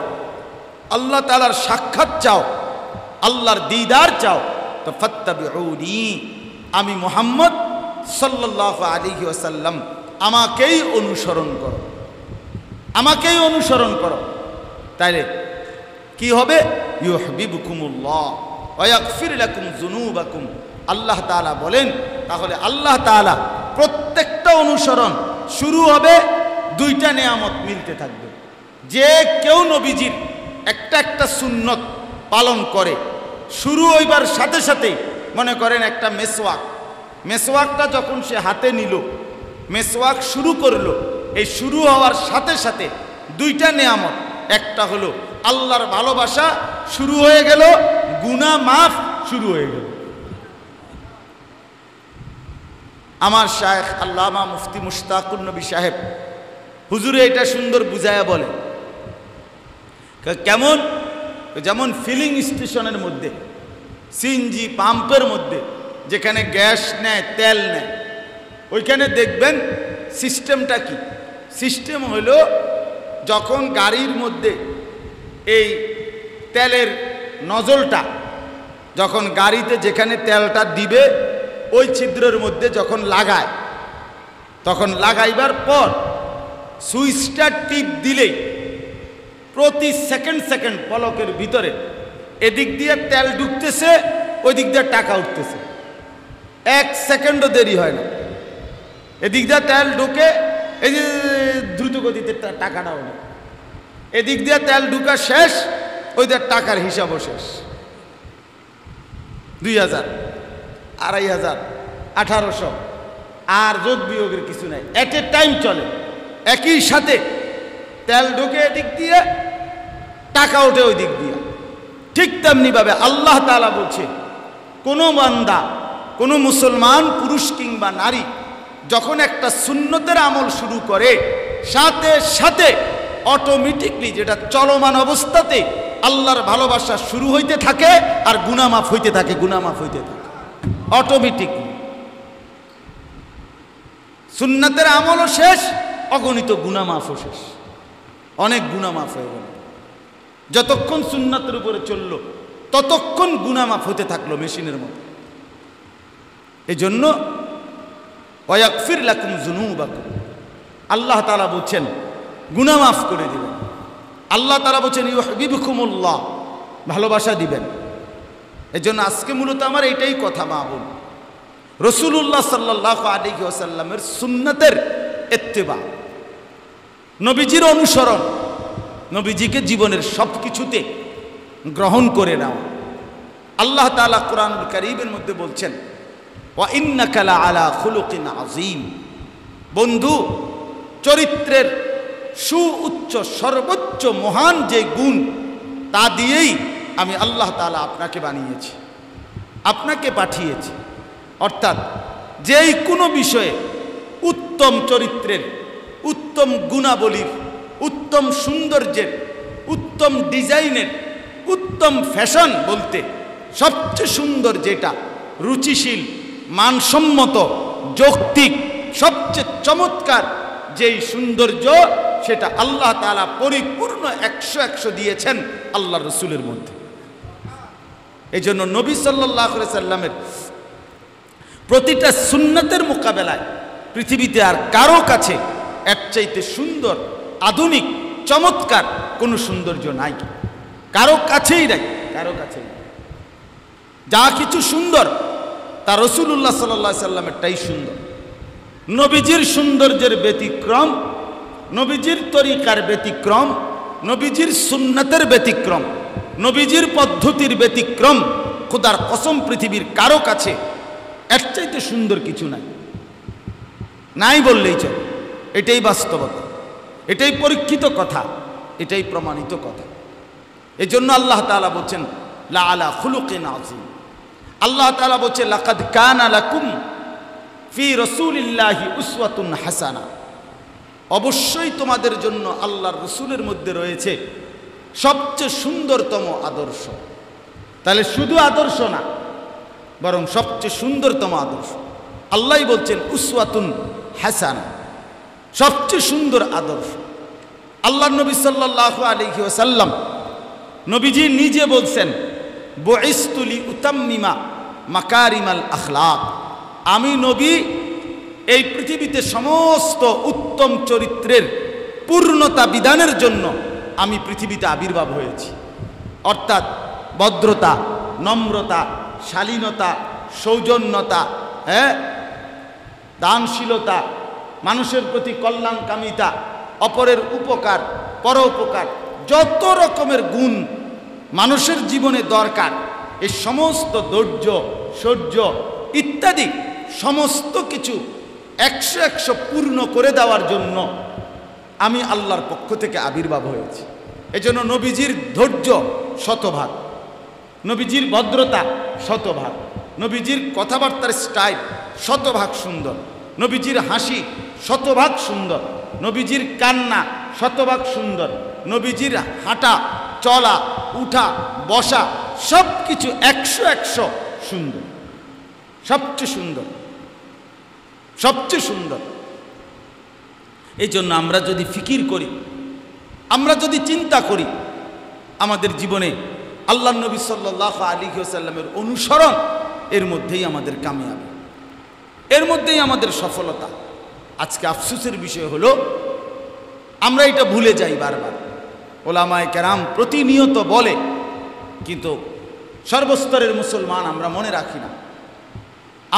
আল্লাহ তাআলার সাক্ষাৎ চাও, আল্লাহর দিদার চাও, তো ফাত্তাবিউনি, আমি মুহাম্মদ সাল্লাল্লাহু আলাইহি ওয়াসাল্লাম, আমাকেই অনুসরণ করো, আমাকেই অনুসরণ করো। তাইলে কি হবে? ইউহিব্বুকুমুল্লাহ ওয়া ইয়াগফির লাকুম যুনুবাকুম। আল্লাহ তাআলা বলেন তাহলে আল্লাহ তাআলা প্রত্যেকটা অনুসরণ শুরু হবে দুইটা নেয়ামত মিলতে থাকবে। যে কেউ নবীজির একটা একটা সুন্নত পালন করে, শুরু হইবার সাথে সাথেই মনে করেন একটা মেসওয়াক, মেসওয়াকটা যখন সে হাতে নিল, মেসওয়াক শুরু করলো, এই শুরু হওয়ার সাথে সাথে দুইটা নেয়ামত, একটা হলো আল্লাহর ভালোবাসা শুরু হয়ে গেল, গুনাহ মাফ শুরু হয়ে গেল। আমার শায়েখ আল্লামা মুফতি মুশতাকুর নবী সাহেব হুজুরে এটা সুন্দর বুঝায়া বলে। কেমন? যেমন ফিলিং স্টেশনের মধ্যে, সিএনজি পাম্পের মধ্যে যেখানে গ্যাস নেয়, তেল নেয়, ওইখানে দেখবেন সিস্টেমটা কি? সিস্টেম হলো যখন গাড়ির মধ্যে এই তেলের নজলটা, যখন গাড়িতে যেখানে তেলটা দিবে ওই ছিদ্রের মধ্যে যখন লাগায়, তখন লাগাইবার পর সুইচটা টিপ দিলেই প্রতি সেকেন্ড সেকেন্ড পলকের ভিতরে এদিক দিয়ে তেল ঢুকতেছে, ওই দিক দিয়ে টাকা উঠতেছে, এক সেকেন্ডও দেরি হয় না। এদিক দিয়ে তেল ঢুকে, এই যে দ্রুত গতিতে টাকাটা হলো, এদিক দিয়ে তেল ঢুকা শেষ, ওই দিয়ে টাকার হিসাবও শেষ। 2000, 2500, 1800, আর যোগ বিয়োগের কিছু নাই, এট এ টাইম চলে। একই সাথে তেল ঢুকে এদিক দিয়ে, টাকা ওঠে ওই দিক দিয়ে। ঠিক তেমনিভাবে আল্লাহ তাআলা বলছে কোনো বান্দা, কোনো মুসলমান পুরুষ কিংবা নারী যখন একটা সুন্নতের আমল শুরু করে, সাথে সাথে অটোমেটিকলি যেটা চলমান অবস্থাতে আল্লাহর ভালোবাসা শুরু হইতে থাকে আর গুনাহ মাফ হইতে থাকে, গুনাহ মাফ হইতে থাকে অটোমেটিকলি। সুন্নতের আমলও শেষ, অগণিত গুনাহ মাফও শেষ, অনেক গুনাহ মাফ হয়ে গেল। যতক্ষণ সুন্নতের উপরে চললো ততক্ষণ গুনাহ মাফ হতে থাকলো মেশিনের মতো। এজন্য ওয়াগফির লাকুম যুনুবাকুম, আল্লাহ তাআলা বলছেন গুনাহ মাফ করে দিবেন। আল্লাহ তাআলা বলছেন ইউহিব্বুকুমুল্লাহ, ভালোবাসা দিবেন। এজন্য আজকে মূলত আমার এটাই কথা, মা বোন, রাসূলুল্লাহ সাল্লাল্লাহু আলাইহি ওয়াসাল্লামের সুন্নাতের ইত্তেবা, নবীজির অনুসরণ, নবীজিকে জীবনের সব কিছুতে গ্রহণ করে নাও। আল্লাহ তাআলা কোরআনুল কারীমের মধ্যে বলছেন ওয়া ইন্নাকা লাআলা খুলুকিন আযীম, বন্ধু চরিত্রের সুউচ্চ সর্বোচ্চ মহান যে গুণ, তা দিয়েই আমি আল্লাহ তাআলা আপনাকে বানিয়েছি, আপনাকে পাঠিয়েছি। অর্থাৎ যেই কোনো বিষয়ে উত্তম চরিত্রের, উত্তম গুণাবলীর, উত্তম সৌন্দর্যের, উত্তম ডিজাইনের, উত্তম ফ্যাশন বলতে সবচেয়ে সুন্দর যেটা, রুচিশীল, মানসম্মত, যৌক্তিক, সবচেয়ে চমৎকার যেই সৌন্দর্য, সেটা আল্লাহ তাআলা পরিপূর্ণ 100 দিয়েছেন আল্লাহর রাসূলের মধ্যে। এই জন্য নবী সাল্লাল্লাহু আলাইহি সাল্লামের প্রতিটা সুন্নতের মোকাবেলায় পৃথিবীতে আর কারো কাছে এর চাইতে সুন্দর, আধুনিক, চমৎকার কোনো সৌন্দর্য নাই, কারো কাছেই নাই, কারো কাছেই নাই। যা কিছু সুন্দর তা রাসূলুল্লাহ সাল্লাল্লাহু আলাইহি সাল্লামেরটাই সুন্দর। নবীজির সৌন্দর্যের ব্যতিক্রম, নবীজির তরিকার ব্যতিক্রম, নবীজির সুন্নাতের ব্যতিক্রম, নবীজির পদ্ধতির ব্যতিক্রম, খোদার কসম পৃথিবীর কারো কাছে এর চাইতে সুন্দর কিছু নাই, নাই বললেই চলে। এটাই বাস্তবতা, এটাই পরীক্ষিত কথা, এটাই প্রমাণিত কথা। এজন্য আল্লাহ তাআলা বলছেন লা আলা খুলুকিন আযীম। আল্লাহ তাআলা বলছেন লাকাদ কানা লাকুম ফি রাসূলিল্লাহি উসওয়াতুন হাসানা, অবশ্যই তোমাদের জন্য আল্লাহর রাসূলের মধ্যে রয়েছে সবচেয়ে সুন্দরতম আদর্শ। তাহলে শুধু আদর্শ না, বরং সবচেয়ে সুন্দরতম আদর্শ। আল্লাহই বলছেন উসওয়াতুন হাসানা, সবচেয়ে সুন্দর আদর্শ। আল্লাহর নবী সাল্লাল্লাহু আলাইহি ওয়াসাল্লাম, নবীজি নিজে বলছেন বুইসতু লিউতাম্মিমা মাকারিমাল আখলাক, আমি নবী এই পৃথিবীতে সমস্ত উত্তম চরিত্রের পূর্ণতা বিধানের জন্য আমি পৃথিবীতে আবির্ভাব হয়েছি। অর্থাৎ ভদ্রতা, নম্রতা, শালীনতা, সৌজন্যতা, দানশীলতা, মানুষের প্রতি কল্যাণকামিতা, অপরের উপকার, পরোপকার, যত রকমের গুণ মানুষের জীবনে দরকার, এই সমস্ত ধৈর্য, সহ্য ইত্যাদি সমস্ত কিছু 100 পূর্ণ করে দেওয়ার জন্য আমি আল্লাহর পক্ষ থেকে আবির্ভাব হয়েছি। এজন্য নবীজির ধৈর্য শতভাগ, নবীজির ভদ্রতা শতভাগ, নবীজির কথাবার্তার স্টাইল শতভাগ সুন্দর, নবীজির হাসি শতভাগ সুন্দর, নবীজির কান্না শতভাগ সুন্দর, নবীজির হাঁটা, চলা, উঠা, বসা সব কিছু 100 সুন্দর, সবচেয়ে সুন্দর, সবচেয়ে সুন্দর। এই জন্য আমরা যদি ফিকির করি, আমরা যদি চিন্তা করি, আমাদের জীবনে আল্লাহ নবী সাল্লাল্লাহু আলাইহি ওয়াসাল্লামের অনুসরণ, এর মধ্যেই আমাদের কামিয়াবি, এর মধ্যেই আমাদের সফলতা। আজকে আফসোসের বিষয় হলো আমরা এটা ভুলে যাই বারবার। ওলামায়ে কেরাম প্রতিনিয়ত বলে, কিন্তু সর্বস্তরের মুসলমান আমরা মনে রাখি না।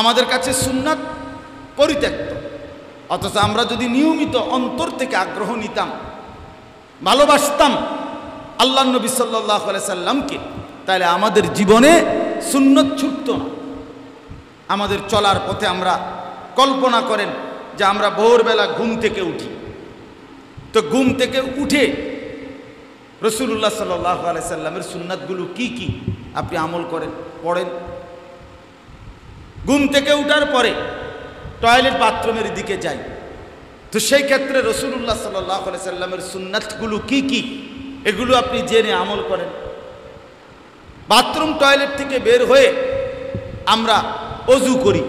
আমাদের কাছে সুন্নাত পরিত্যক্ত, অথচ আমরা যদি নিয়মিত অন্তর থেকে আগ্রহ নিতাম, ভালোবাসতাম আল্লাহ নবী সাল্লাল্লাহু আলাইহি সাল্লামকে, তাহলে আমাদের জীবনে সুন্নত ছুটত না। আমাদের চলার পথে আমরা কল্পনা করেন যে আমরা ভোরবেলা ঘুম থেকে উঠি, তো ঘুম থেকে উঠে রাসূলুল্লাহ সাল্লাল্লাহু আলাইহি সাল্লামের সুন্নাতগুলো কি কি আপনি আমল করেন, পড়েন। ঘুম থেকে উঠার পরে টয়লেট বাথরুমের দিকে যাই, তো সেই ক্ষেত্রে রাসূলুল্লাহ সাল্লাল্লাহু আলাইহি সাল্লামের সুন্নাতগুলো কি কি এগুলো আপনি জেনে আমল করেন। বাথরুম টয়লেট থেকে বের হয়ে আমরা অজু করি,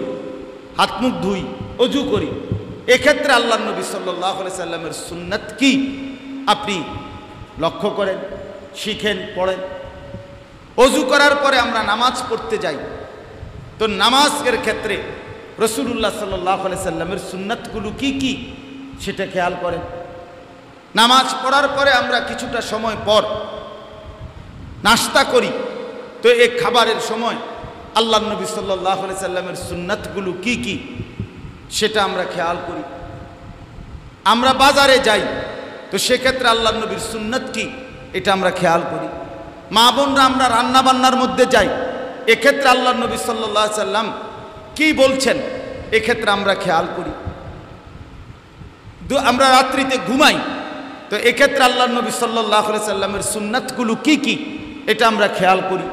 হাত মুখ ধুই, অজু করি। এক্ষেত্রে আল্লাহ নবী সাল্লাল্লাহু আলাইহি সাল্লামের সুন্নাত কি আপনি লক্ষ্য করেন, শিখেন, পড়েন। অজু করার পরে আমরা নামাজ পড়তে যাই, তো নামাজের ক্ষেত্রে রাসূলুল্লাহ সাল্লাল্লাহু আলাইহি সাল্লামের সুন্নাতগুলো কি কি সেটা খেয়াল করেন। নামাজ পড়ার পরে আমরা কিছুটা সময় পর নাস্তা করি, তো এই খাবারের সময় আল্লাহর নবী সাল্লাল্লাহু আলাইহি সাল্লামের সুন্নাতগুলো কি কি সেটা আমরা খেয়াল করি। আমরা বাজারে যাই, তো সেক্ষেত্রে আল্লাহর নবীর সুন্নাত কি এটা আমরা খেয়াল করি। মা বোনরা আমরা রান্না বান্নার মধ্যে যাই, এক্ষেত্রে আল্লাহর নবী সাল্লাল্লাহু আলাইহি সাল্লাম কি বলছেন এক্ষেত্রে আমরা খেয়াল করি। আমরা রাত্রিতে ঘুমাই, তো এক্ষেত্রে আল্লাহর নবী সাল্লাল্লাহু আলাইহি সাল্লামের সুন্নাতগুলো কি কি এটা আমরা খেয়াল করি।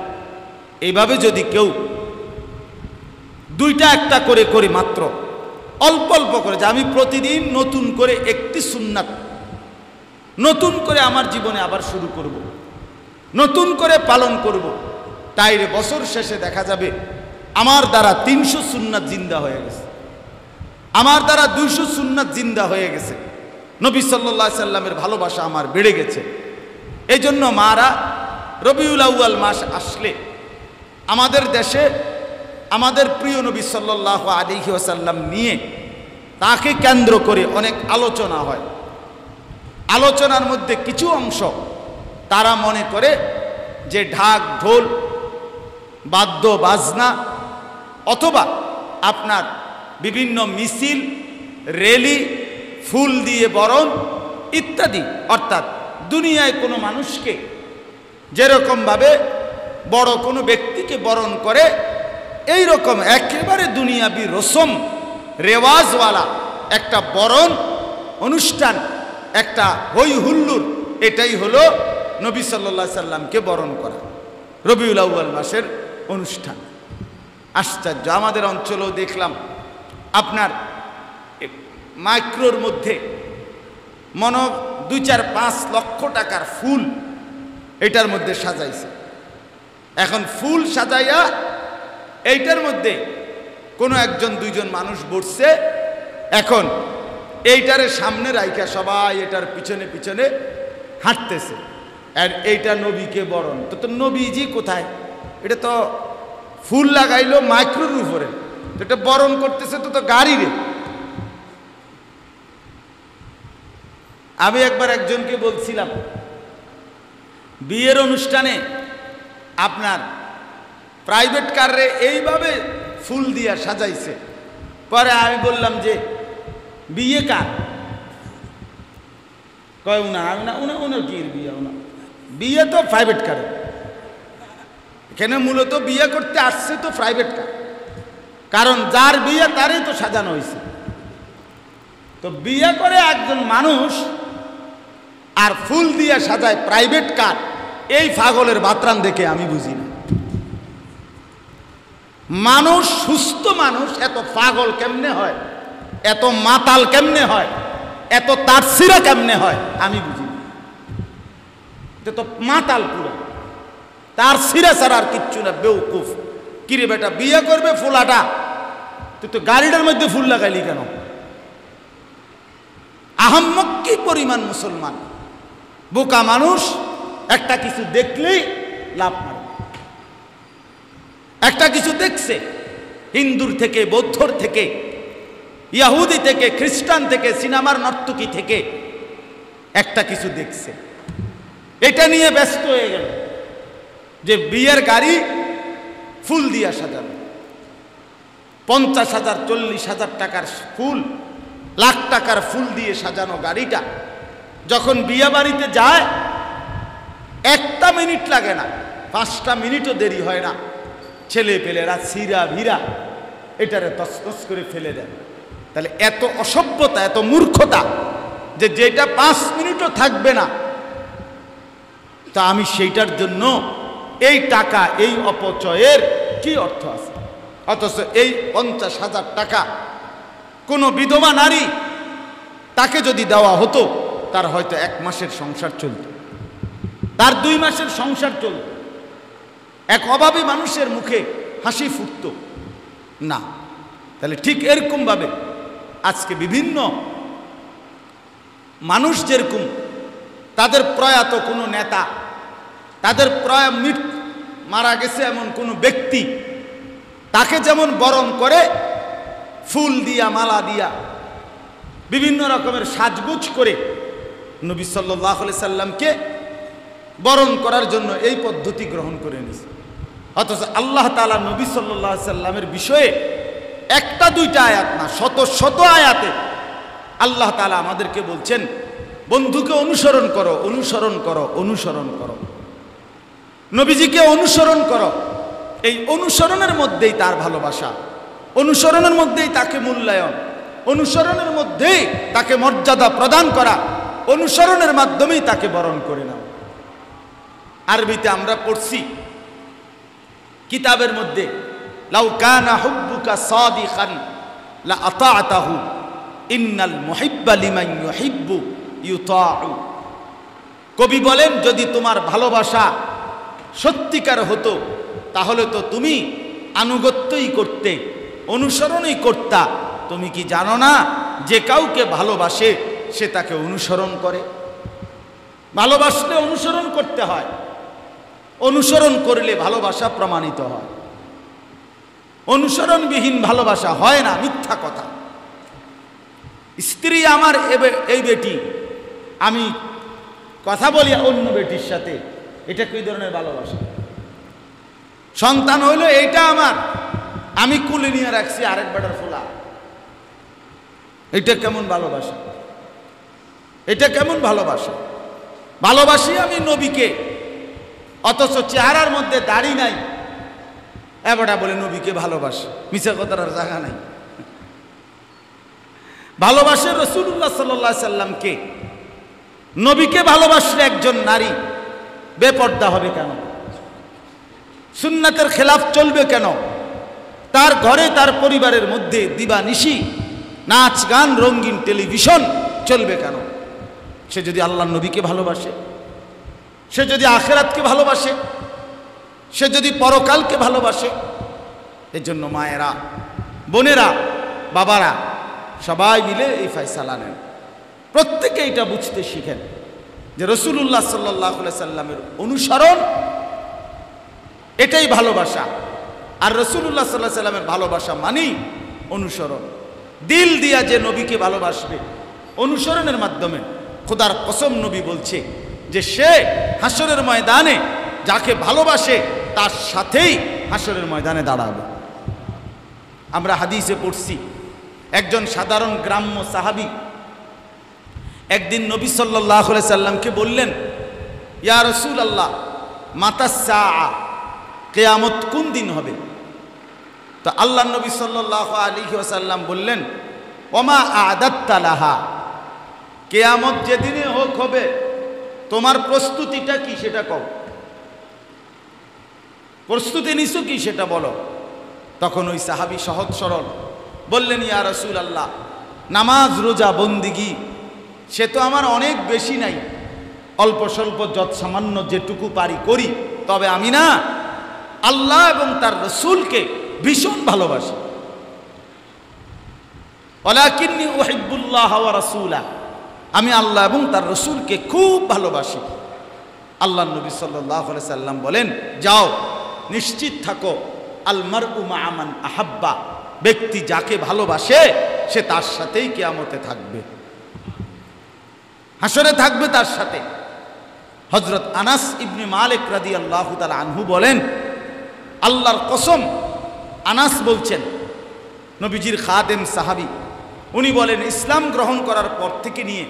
এইভাবে যদি কেউ দুইটা একটা করে করি, মাত্র অল্প অল্প করে, যে আমি প্রতিদিন নতুন করে একটি সুন্নাত নতুন করে আমার জীবনে আবার শুরু করব, নতুন করে পালন করব, তাইরে বছর শেষে দেখা যাবে আমার দ্বারা 300 সুন্নাত জিন্দা হয়ে গেছে, আমার দ্বারা 200 সুন্নাত জিন্দা হয়ে গেছে। নবী সাল্লাল্লাহু আলাইহি সাল্লামের ভালোবাসা আমার বেড়ে গেছে। এই জন্য মারা রবিউল আউয়াল মাস আসলে আমাদের দেশে আমাদের প্রিয় নবী সাল্লাল্লাহু আলাইহি ওয়াসাল্লাম নিয়ে তাকে কেন্দ্র করে অনেক আলোচনা হয়। আলোচনার মধ্যে কিছু অংশ তারা মনে করে যে ঢাক ঢোল বাদ্য বাজনা অথবা আপনার বিভিন্ন মিছিল র্যালি ফুল দিয়ে বরণ ইত্যাদি, অর্থাৎ দুনিয়ায় কোনো মানুষকে যেরকমভাবে বড় কোনো ব্যক্তিকে বরণ করে এই রকম একেবারে দুনিয়াবি রসম রেওয়াজওয়ালা একটা বরণ অনুষ্ঠান, একটা হই হুল্লুর, এটাই হলো নবী সাল্লাল্লাহু আলাইহি সাল্লামকে বরণ করা, রবিউল আউয়াল মাসের অনুষ্ঠান। আশ্চর্য, আমাদের অঞ্চলেও দেখলাম আপনার মাইক্রোর মধ্যে মনে 2-4-5 লক্ষ টাকার ফুল এটার মধ্যে সাজাইছে। এখন ফুল সাজাইয়া এইটার মধ্যে কোনো একজন দুইজন মানুষ বসছে, এখন এইটারে সামনে রাইখা সবাই এটার পিছনে পিছনে হাঁটতেছে, আর এইটা নবীকে বরণ। তো নবীজি কোথায়? এটা তো ফুল লাগাইলো মাইক্রোর উপরে, এটা বরণ করতেছে তো গাড়ি রে। আমি একবার একজনকে বলছিলাম বিয়ের অনুষ্ঠানে আপনার প্রাইভেট কারে এইভাবে ফুল দিয়া সাজাইছে। পরে আমি বললাম যে বিয়ে কার? কয় উনা। আমি না উনার কি বিয়ে? বিয়ে তো প্রাইভেট কারে, এখানে মূলত বিয়ে করতে আসছে তো প্রাইভেট কার, কারণ যার বিয়ে তারই তো সাজানো হয়েছে। তো বিয়ে করে একজন মানুষ আর ফুল দিয়ে সাজায় প্রাইভেট কার, এই পাগলের বাতরান দেখে আমি বুঝি না। মানুষ, সুস্থ মানুষ এত পাগল কেমনে হয়, এত মাতাল কেমনে হয়, এত তারসিরা কেমনে হয় আমি বুঝি না। এটা তো মাতাল পুরো, তার সিরা ছাড়া আর কিচ্ছু না। বেউকুফ কিরে বেটা, বিয়ে করবে ফুলাটা, তুই তো গাড়িটার মধ্যে ফুল লাগাইলি কেন? আহাম্মক কি পরিমাণ মুসলমান, বোকা মানুষ, একটা কিছু দেখলেই লাভ মারে। একটা কিছু দেখছে, হিন্দুর থেকে বৌদ্ধর থেকে ইহুদি থেকে খ্রিস্টান থেকে সিনেমার নর্তকী থেকে একটা কিছু দেখছে, এটা নিয়ে ব্যস্ত হয়ে গেল যে বিয়ের গাড়ি ফুল দিয়া সাজানো, 50,000 40,000 টাকার ফুল, লাখ টাকার ফুল দিয়ে সাজানো গাড়িটা যখন বিয়ে বাড়িতে যায় 1 মিনিট লাগে না, 5টা মিনিটও দেরি হয় না, ছেলে পেলেরা ছিঁড়া ভিড়া এটারে তসতস করে ফেলে দেয়। তাহলে এত অসভ্যতা, এত মূর্খতা যে যেটা 5 মিনিটও থাকবে না, তা আমি সেইটার জন্য এই টাকা, এই অপচয়ের কি অর্থ আছে? অথচ এই 50,000 টাকা কোনো বিধবা নারী তাকে যদি দেওয়া হতো, তার হয়তো 1 মাসের সংসার চলত, তার 2 মাসের সংসার চলত, এক অভাবী মানুষের মুখে হাসি ফুটত না। তাহলে ঠিক এরকমভাবে আজকে বিভিন্ন মানুষ যেরকম তাদের প্রয়াত কোনো নেতা, তাদের মারা গেছে এমন কোনো ব্যক্তি, তাকে যেমন বরণ করে ফুল দিয়া, মালা দিয়া, বিভিন্ন রকমের সাজগুজ করে নবী সাল্লাল্লাহু আলাইহি সাল্লামকে বরণ করার জন্য এই পদ্ধতি গ্রহণ করে নিয়েছে। অথচ আল্লাহ তাআলা নবী সাল্লাল্লাহু আলাইহি সাল্লামের বিষয়ে একটা দুইটা আয়াত না, শত শত আয়াতে আল্লাহ তাআলা আমাদেরকে বলছেন, বন্ধুকে অনুসরণ করো, অনুসরণ করো, অনুসরণ করো, নবীজিকে অনুসরণ করো। এই অনুসরণের মধ্যেই তার ভালোবাসা, অনুসরণের মধ্যেই তাকে মূল্যায়ন, অনুসরণের মধ্যেই তাকে মর্যাদা প্রদান করা, অনুসরণের মাধ্যমেই তাকে বরণ করে নাও। আরবিতে আমরা পড়ছি কিতাবের মধ্যে, লাউ কানা হুব্বুকা সাদিকান লা আতা'তাহু ইন্নাল মুহিব্বা লিমান ইউহিব্বু ইউতা'উ। কবি বলেন, যদি তোমার ভালোবাসা সত্যিকার হতো তাহলে তো তুমি আনুগত্যই করতে, অনুসরণই করতা। তুমি কি জানো না যে কাউকে ভালোবাসে সে তাকে অনুসরণ করে? ভালোবাসলে অনুসরণ করতে হয়, অনুসরণ করলে ভালোবাসা প্রমাণিত হয়। অনুসরণবিহীন ভালোবাসা হয় না, মিথ্যা কথা। স্ত্রী আমার এই বেটি, আমি কথা বলি অন্য বেটির সাথে, এটা কি ধরনের ভালোবাসা? সন্তান হইল এইটা আমার, আমি কুলে নিয়ে রাখছি আরেক বেটার ফোলা, এটা কেমন ভালোবাসা? এটা কেমন ভালোবাসা? ভালোবাসি আমি নবীকে, অথচ চেহারার মধ্যে দাড়ি নাই, এবারটা বলে নবীকে ভালোবাসে, মিছা কথার আর জায়গা নাই। ভালোবাসে রাসূলুল্লাহ সাল্লাল্লাহু আলাইহি সাল্লামকে। নবীকে ভালোবাসলে একজন নারী বেপর্দা হবে কেন? সুন্নাতের খেলাফ চলবে কেন? তার ঘরে তার পরিবারের মধ্যে দিবানিশি নাচ গান, রঙিন টেলিভিশন চলবে কেন? সে যদি আল্লাহর নবীকে ভালোবাসে, সে যদি আখিরাতকে ভালোবাসে, সে যদি পরকালকে ভালোবাসে। এজন্য মায়েরা, বোনেরা, বাবারা সবাই মিলে এই ফয়সালা নেন। প্রত্যেকে এটা বুঝতে শিখেন যে রাসূলুল্লাহ সাল্লাল্লাহু আলাইহি সাল্লামের অনুসরণ এটাই ভালোবাসা। আর রাসূলুল্লাহ সাল্লাল্লাহু আলাইহি সাল্লামের ভালোবাসা মানেই অনুসরণ। দিল দিয়া যে নবীকে ভালোবাসবে অনুসরণের মাধ্যমে, খোদার কসম নবী বলছে যে সে হাসরের ময়দানে যাকে ভালোবাসে তার সাথেই হাসরের ময়দানে দাঁড়াবে। আমরা হাদিসে পড়ছি, একজন সাধারণ গ্রাম্য সাহাবী একদিন নবী সাল্লাল্লাহু আলাইহি সাল্লামকে বললেন, ইয়া রাসূলুল্লাহ, মাতাস সাআ, কিয়ামত কোন দিন হবে? তো আল্লাহ নবী সাল্লাল্লাহু আলাইহি ওয়াসাল্লাম বললেন, ওমা আ'দাত্তা লাহা, কিয়ামত যেদিনে হোক হবে, তোমার প্রস্তুতিটা কি সেটা কও, প্রস্তুতি নিছো কি সেটা বলো। তখন ওই সাহাবী সহজ সরল বললেন, ইয়া রাসূলুল্লাহ, নামাজ রোজা বন্দিগি সে তো আমার অনেক বেশি নাই, অল্প স্বল্প যত সামান্য যেটুকু পারি করি, তবে আমি না আল্লাহ এবং তার রাসূলকে ভীষণ ভালোবাসি। ওয়ালাকিন্নী উহিব্বুল্লাহ ওয়া রাসূলা, আমি আল্লাহ এবং তার রাসূলকে খুব ভালোবাসি। আল্লাহ নবী সাল্লাল্লাহু আলাইহি সাল্লাম বলেন, যাও নিশ্চিত থাকো, আল মারউ মা'a মান আহাব্বা, ব্যক্তি যাকে ভালোবাসে সে তার সাথেই কিয়ামতে থাকবে, হাসরে থাকবে তার সাথে। হযরত আনাস ইবনে মালিক রাদিয়াল্লাহু তাআলা আনহু বলেন, আল্লাহর কসম, আনাস বলছেন, নবীজির খাদেম সাহাবী, উনি বলেন, ইসলাম গ্রহণ করার পর থেকে নিয়ে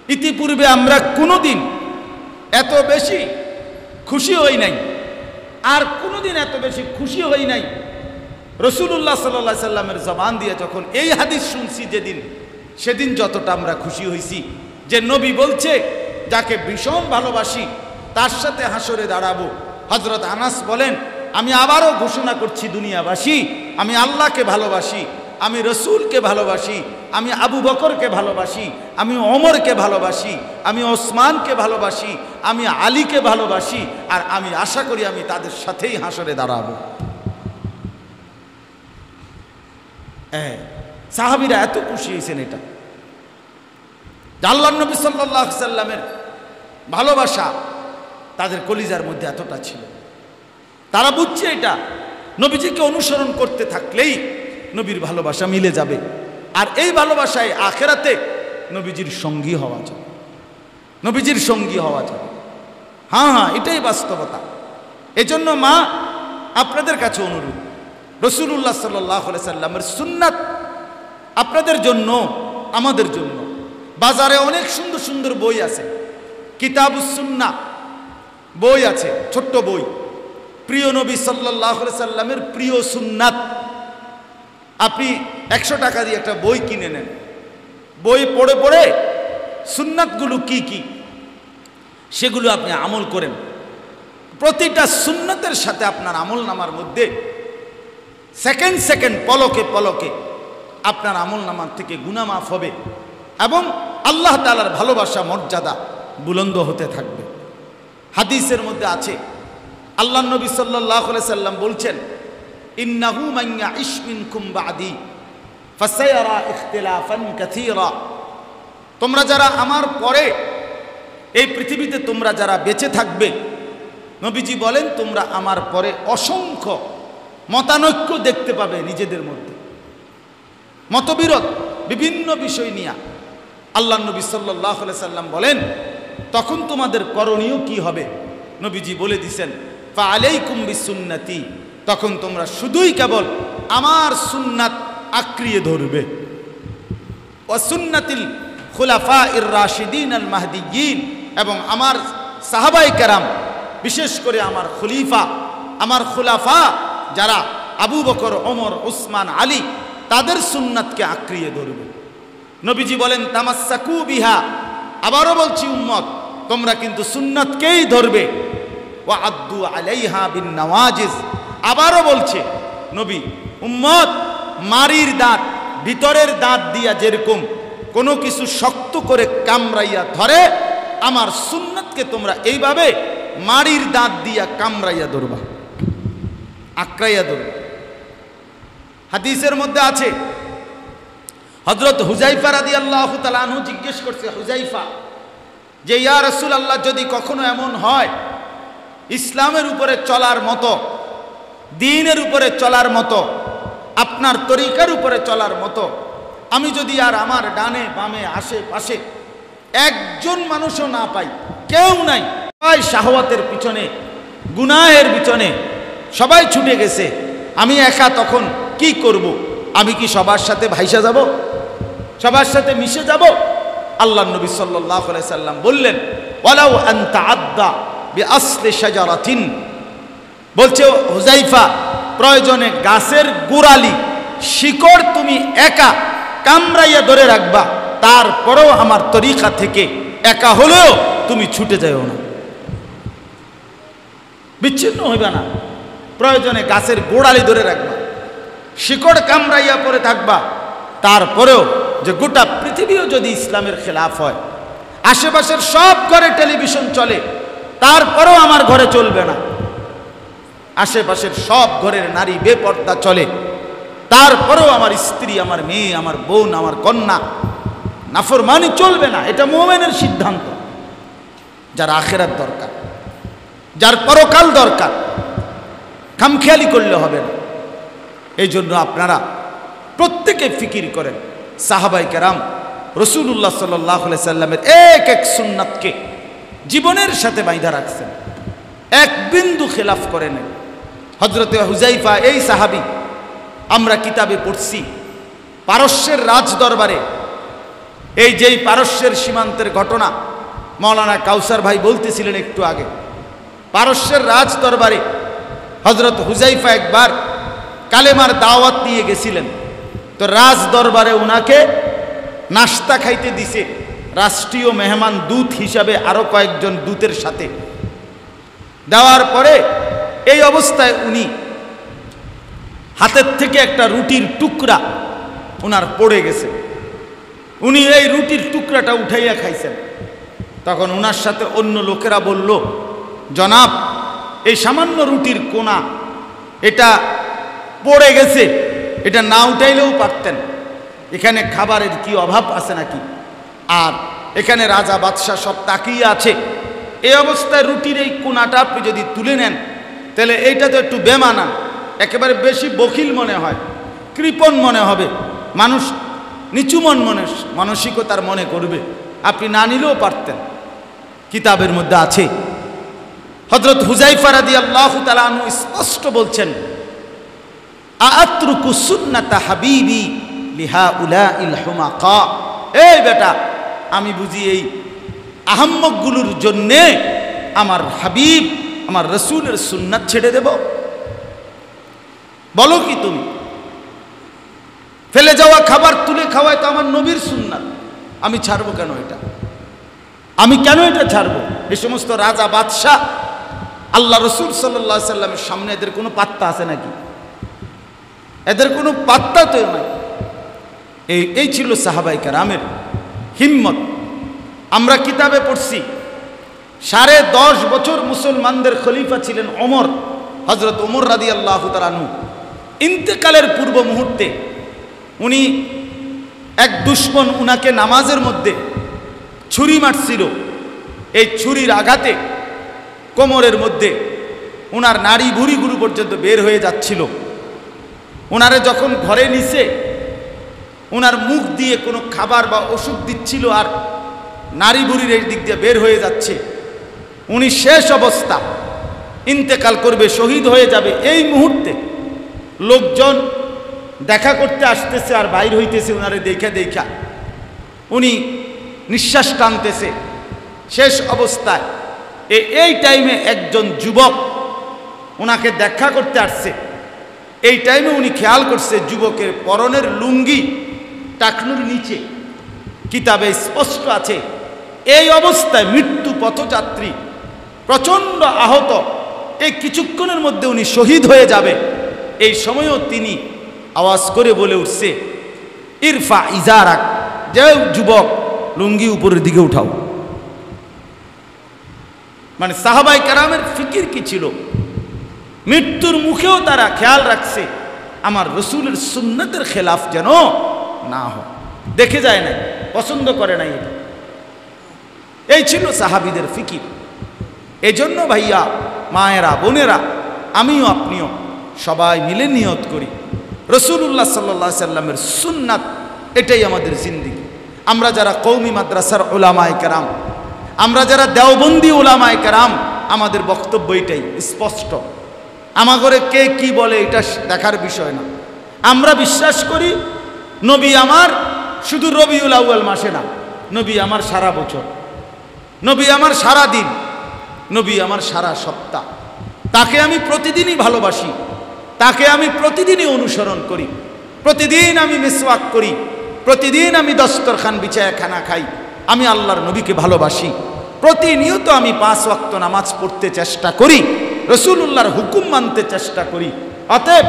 ইতিপূর্বে আমরা কোনোদিন এত বেশি খুশি হই নাই, আর কোনোদিন এত বেশি খুশি হই নাই রাসূলুল্লাহ সাল্লাল্লাহু আলাইহি সাল্লামের জবান দিয়ে যখন এই হাদিস শুনছি যেদিন, সেদিন যতটা আমরা খুশি হইছি যে নবী বলছে যাকে ভীষণ ভালোবাসি তার সাথে হাসরে দাঁড়াবো। হযরত আনাস বলেন, আমি আবারও ঘোষণা করছি দুনিয়াবাসী, আমি আল্লাহকে ভালোবাসি, আমি রসুলকে ভালোবাসি, আমি আবু বকরকে ভালোবাসি, আমি ওমরকে ভালোবাসি, আমি ওসমানকে ভালোবাসি, আমি আলীকে ভালোবাসি, আর আমি আশা করি আমি তাদের সাথেই হাসরে দাঁড়াবো। সাহাবীরা এত খুশি হয়েছেন এটা, আল্লাহর নবী সাল্লাল্লাহু আলাইহি সাল্লামের ভালোবাসা তাদের কলিজার মধ্যে এতটা ছিল। তারা বুঝছে এটা নবীজিকে অনুসরণ করতে থাকলেই নবীর ভালোবাসা মিলে যাবে। আর এই ভালোবাসায় আখেরাতে নবীজির সঙ্গী হওয়া যাবে, নবীজির সঙ্গী হওয়া যাবে। হ্যাঁ, এটাই বাস্তবতা। এজন্য মা, আপনাদের কাছে অনুরোধ, রাসূলুল্লাহ সাল্লাল্লাহু আলাইহি সাল্লামের সুন্নাত আপনাদের জন্য, আমাদের জন্য। বাজারে অনেক সুন্দর সুন্দর বই আছে, কিতাবুস সুন্নাহ বই আছে, ছোট্ট বই, প্রিয় নবী সাল্লাল্লাহু আলাইহি সাল্লামের প্রিয় সুন্নাত। আপনি 100 টাকা দিয়ে একটা বই কিনে নেন, বই পড়ে পড়ে সুন্নাতগুলো কি কি সেগুলো আপনি আমল করেন। প্রতিটা সুন্নাতের সাথে আপনার আমল নামার মধ্যে সেকেন্ড সেকেন্ড, পলকে পলকে আপনার আমল নামার থেকে গুনাহ মাফ হবে এবং আল্লাহ তাআলার ভালোবাসা, মর্যাদা বুলন্দ হতে থাকবে। হাদিসের মধ্যে আছে, আল্লাহ নবী সাল্লাল্লাহু আলাইহি সাল্লাম বলছেন, ইন্নাহু মান ইয়াইশ মিনকুম বাদি ফাসায়ারা ইখতিলাফান কাসীরা। তোমরা যারা আমার পরে এই পৃথিবীতে তোমরা যারা বেঁচে থাকবে, নবীজি বলেন তোমরা আমার পরে অসংখ্য মতানৈক্য দেখতে পাবে, নিজেদের মধ্যে মতবিরোধ বিভিন্ন বিষয় নিয়ে। আল্লাহ নবী সাল্লাল্লাহু আলাইহি সাল্লাম বলেন, তখন তোমাদের করণীয় কি হবে? নবীজি বলে দিছেন, ফা আলাইকুম বিসুন্নতি। তখন তোমরা শুধুই কেবল আমার সুন্নাত আঁকড়িয়ে ধরবে, ওয়া সুন্নাতিল খুলাফায়ে রাশিদিন আল মাহদিয়্যিন, এবং আমার সাহাবায়ে কেরাম, বিশেষ করে আমার খলিফা, আমার খুলাফা যারা আবু বকর, ওমর, উসমান, আলী, তাদের সুন্নাতকে আঁকড়িয়ে ধরবে। নবীজি বলেন, তামাসসাকু বিহা। আবারও বলছি উম্মত, তোমরা কিন্তু সুন্নাতকেই ধরবে। ওয়া আদ্দু আলাইহা বিন নওয়াজিজ। আবারও বলছে নবী, উম্মত মারির দাঁত, ভিতরের দাঁত দিয়া যেরকম কোনো কিছু শক্ত করে কামড়াইয়া ধরে, আমার সুন্নাতকে তোমরা এইভাবে মারির দাঁত দিয়া কামড়াইয়া ধরবা, আঁকড়াইয়া ধরবা। হাদিসের মধ্যে আছে, হযরত হুযায়ফা রাদিয়াল্লাহু তাআলা আনহু জিজ্ঞেস করছে, হুযায়ফা, যে ইয়া রাসূলুল্লাহ, যদি কখনো এমন হয় ইসলামের উপরে চলার মতো, দ্বীনের উপরে চলার মতো, আপনার তরিকার উপরে চলার মতো আমি যদি আর আমার ডানে বামে আশেপাশে একজন মানুষও না পাই, কেউ নাই, সবাই শাহওয়াতের পিছনে, গুনাহের পিছনে সবাই ছুটে গেছে, আমি একা, তখন কি করব? আমি কি সবার সাথে ভাইসা যাব? সবার সাথে মিশে যাব? আল্লাহর নবী সাল্লাল্লাহু আলাইহি সাল্লাম বললেন, ওয়ালাউ আন তাআদ্দা বিআসলি শাজারাতিন। বলছে হুযায়ফা, প্রয়োজনে গাছের গোড়ালি, শিকড় তুমি একা কামড়াইয়া ধরে রাখবা, তারপরেও আমার তরিকা থেকে একা হলেও তুমি ছুটে যাও না, বিচ্ছিন্ন হইবা না। প্রয়োজনে গাছের গোড়ালি ধরে রাখবা, শিকড় কামড়াইয়া পড়ে থাকবা, তারপরেও যে গোটা পৃথিবীও যদি ইসলামের খেলাফ হয়, আশেপাশের সব ঘরে টেলিভিশন চলে, তারপরেও আমার ঘরে চলবে না। আশেপাশের সব ঘরের নারী বেপর্দা চলে, তারপরেও আমার স্ত্রী, আমার মেয়ে, আমার বোন, আমার কন্যা নাফরমানি চলবে না। এটা মুমিনের সিদ্ধান্ত। যার আখিরাত দরকার, যার পরকাল দরকার, খামখেয়ালি করলে হবে না। এই জন্য আপনারা প্রত্যেকে ফিকির করেন, সাহাবায়ে কেরাম রাসূলুল্লাহ সাল্লাল্লাহু আলাইহি সাল্লামের এক এক সুন্নাতকে জীবনের সাথে বাইধা রাখছেন, এক বিন্দু খেলাফ করেন। হযরত হুযায়ফা, এই সাহাবী, আমরা কিতাবে পড়ছি, পারস্যের রাজ দরবারে, এই যেই পারস্যের সীমান্তের ঘটনা মাওলানা কাউসার ভাই বলতেছিলেন একটু আগে, পারস্যের রাজ দরবারে হযরত হুযায়ফা একবার কালেমার দাওয়াত নিয়ে গেছিলেন। তো রাজ দরবারে উনাকে নাস্তা খাইতে দিছে, রাষ্ট্রীয় মেহমান দূত হিসাবে আরো কয়েকজন দূতের সাথে। দেওয়ার পরে এই অবস্থায় উনি হাতের থেকে একটা রুটির টুকরা ওনার পড়ে গেছে, উনি এই রুটির টুকরাটা উঠাইয়া খাইছেন। তখন ওনার সাথে অন্য লোকেরা বলল, জনাব, এই সামান্য রুটির কোনা, এটা পড়ে গেছে, এটা না উঠাইলেও পারতেন, এখানে খাবারের কি অভাব আছে নাকি? আর এখানে রাজা বাদশাহ সব তাকিয়ে আছে, এই অবস্থায় রুটির এই কোনাটা আপনি যদি তুলে নেন, তাহলে এইটা তো একটু বেমানান, একেবারে বেশি বখিল মনে হয়, কৃপণ মনে হবে, মানুষ নিচু মানসিকতার মনে করবে। আপনি না নিলেও পারতেন, কিতাবের মধ্যে আছে। হযরত হুযায়ফা রাদিয়াল্লাহু তাআলা আনহু স্পষ্ট বলছেন, আআতরুকু সুন্নাতা হাবিবি লিহাউলাইল হুমাকা। এই বেটা, আমি বুঝি এই আহাম্মকগুলোর জন্যে আমার হাবিব আমার রাসূলের সুন্নাত ছেড়ে দেব? বলো কি তুমি? ফেলে যাওয়া খাবার তুলে খাওয়ায় তো আমার নবীর সুন্নাত, আমি ছাড়বো কেন এটা? আমি কেন এটা ছাড়বো? এই সমস্ত রাজা বাদশাহ আল্লাহ রসুল সাল্লাল্লাহু আলাইহি সাল্লামের সামনে এদের কোনো পাত্তা আছে নাকি? এদের কোনো পাত্তা তো নাই। এই ছিল সাহাবায়ে কেরামের হিম্মত। আমরা কিতাবে পড়ছি 10.5 বছর মুসলমানদের খলিফা ছিলেন ওমর, হযরত ওমর রাদিয়াল্লাহু তাআলা আনহু। ইন্তেকালের পূর্ব মুহূর্তে উনি এক দুশমন উনাকে নামাজের মধ্যে ছুরি মারছিল। এই ছুরির আঘাতে কোমরের মধ্যে উনার নাড়ি ভুঁড়িগুলো পর্যন্ত বের হয়ে যাচ্ছিল। উনারে যখন ঘরে নিছে, উনার মুখ দিয়ে কোনো খাবার বা ওষুধ দিচ্ছিল, আর নাড়ি ভুঁড়ির এই দিক দিয়ে বের হয়ে যাচ্ছে। উনি শেষ অবস্থা, ইন্তেকাল করবে, শহীদ হয়ে যাবে। এই মুহূর্তে লোকজন দেখা করতে আসতেছে আর বাইর হইতেছে উনারে দেখা। উনি নিঃশ্বাস টানতেছে শেষ অবস্থায়। এই টাইমে একজন যুবক ওনাকে দেখা করতে আসছে। এই টাইমে উনি খেয়াল করছে যুবকের পরনের লুঙ্গি টাকনুর নিচে। কিতাবে স্পষ্ট আছে এই অবস্থায় মৃত্যু পথযাত্রী, প্রচণ্ড আহত, এই কিছুক্ষণের মধ্যে উনি শহীদ হয়ে যাবে। এই সময়েও তিনি আওয়াজ করে বলে উঠছে, ইরফা ইজারাক, যে যুবক লুঙ্গি উপরের দিকে উঠাও। মানে সাহাবায়ে কেরামের ফিকির কি ছিল? মৃত্যুর মুখেও তারা খেয়াল রাখছে আমার রসুলের সুন্নতের খেলাফ যেন না হয়। দেখে যায় না, পছন্দ করে নাই এটা। এই ছিল সাহাবীদের ফিকির। এজন্য ভাইয়া, মায়েরা, বোনেরা, আমিও আপনিও সবাই মিলে নিয়ত করি রাসূলুল্লাহ সাল্লাল্লাহু আলাইহি সাল্লামের সুন্নাত, এটাই আমাদের জিন্দেগি। আমরা যারা কওমি মাদ্রাসার উলামায়ে কেরাম, আমরা যারা দেওবন্দি উলামায়ে কেরাম, আমাদের বক্তব্য এটাই স্পষ্ট। আমাগরে কে কি বলে এটা দেখার বিষয় না। আমরা বিশ্বাস করি নবী আমার শুধু রবিউল আউয়াল মাসে না, নবী আমার সারা বছর, নবী আমার সারা দিন, নবী আমার সারা সপ্তাহ। তাকে আমি প্রতিদিনই ভালোবাসি, তাকে আমি প্রতিদিনই অনুসরণ করি, প্রতিদিন আমি মিসওয়াক করি, প্রতিদিন আমি দস্তরখান বিছায়া খানা খাই। আমি আল্লাহর নবীকে ভালোবাসি। প্রতিনিয়ত আমি 5 ওয়াক্ত নামাজ পড়তে চেষ্টা করি, রাসূলুল্লাহর হুকুম মানতে চেষ্টা করি। অতএব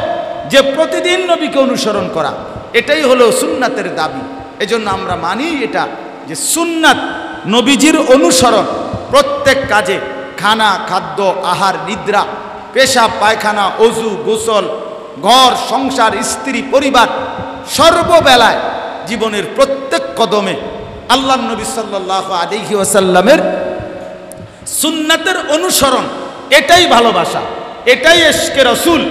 যে প্রতিদিন নবীকে অনুসরণ করা, এটাই হলো সুন্নাতের দাবি। এজন্য আমরা মানি এটা যে সুন্নাত নবীজির অনুসরণ প্রত্যেক কাজে, খানা, খাদ্য, আহার, নিদ্রা, পেশাব, পায়খানা, অজু, গোসল, ঘর সংসার, স্ত্রী, পরিবার, সর্ববেলায় জীবনের প্রত্যেক কদমে আল্লাহর নবী সাল্লাল্লাহু আলাইহি ওয়াসাল্লামের সুন্নাতের অনুসরণ, এটাই ভালোবাসা, এটাই ইশকে রাসূল,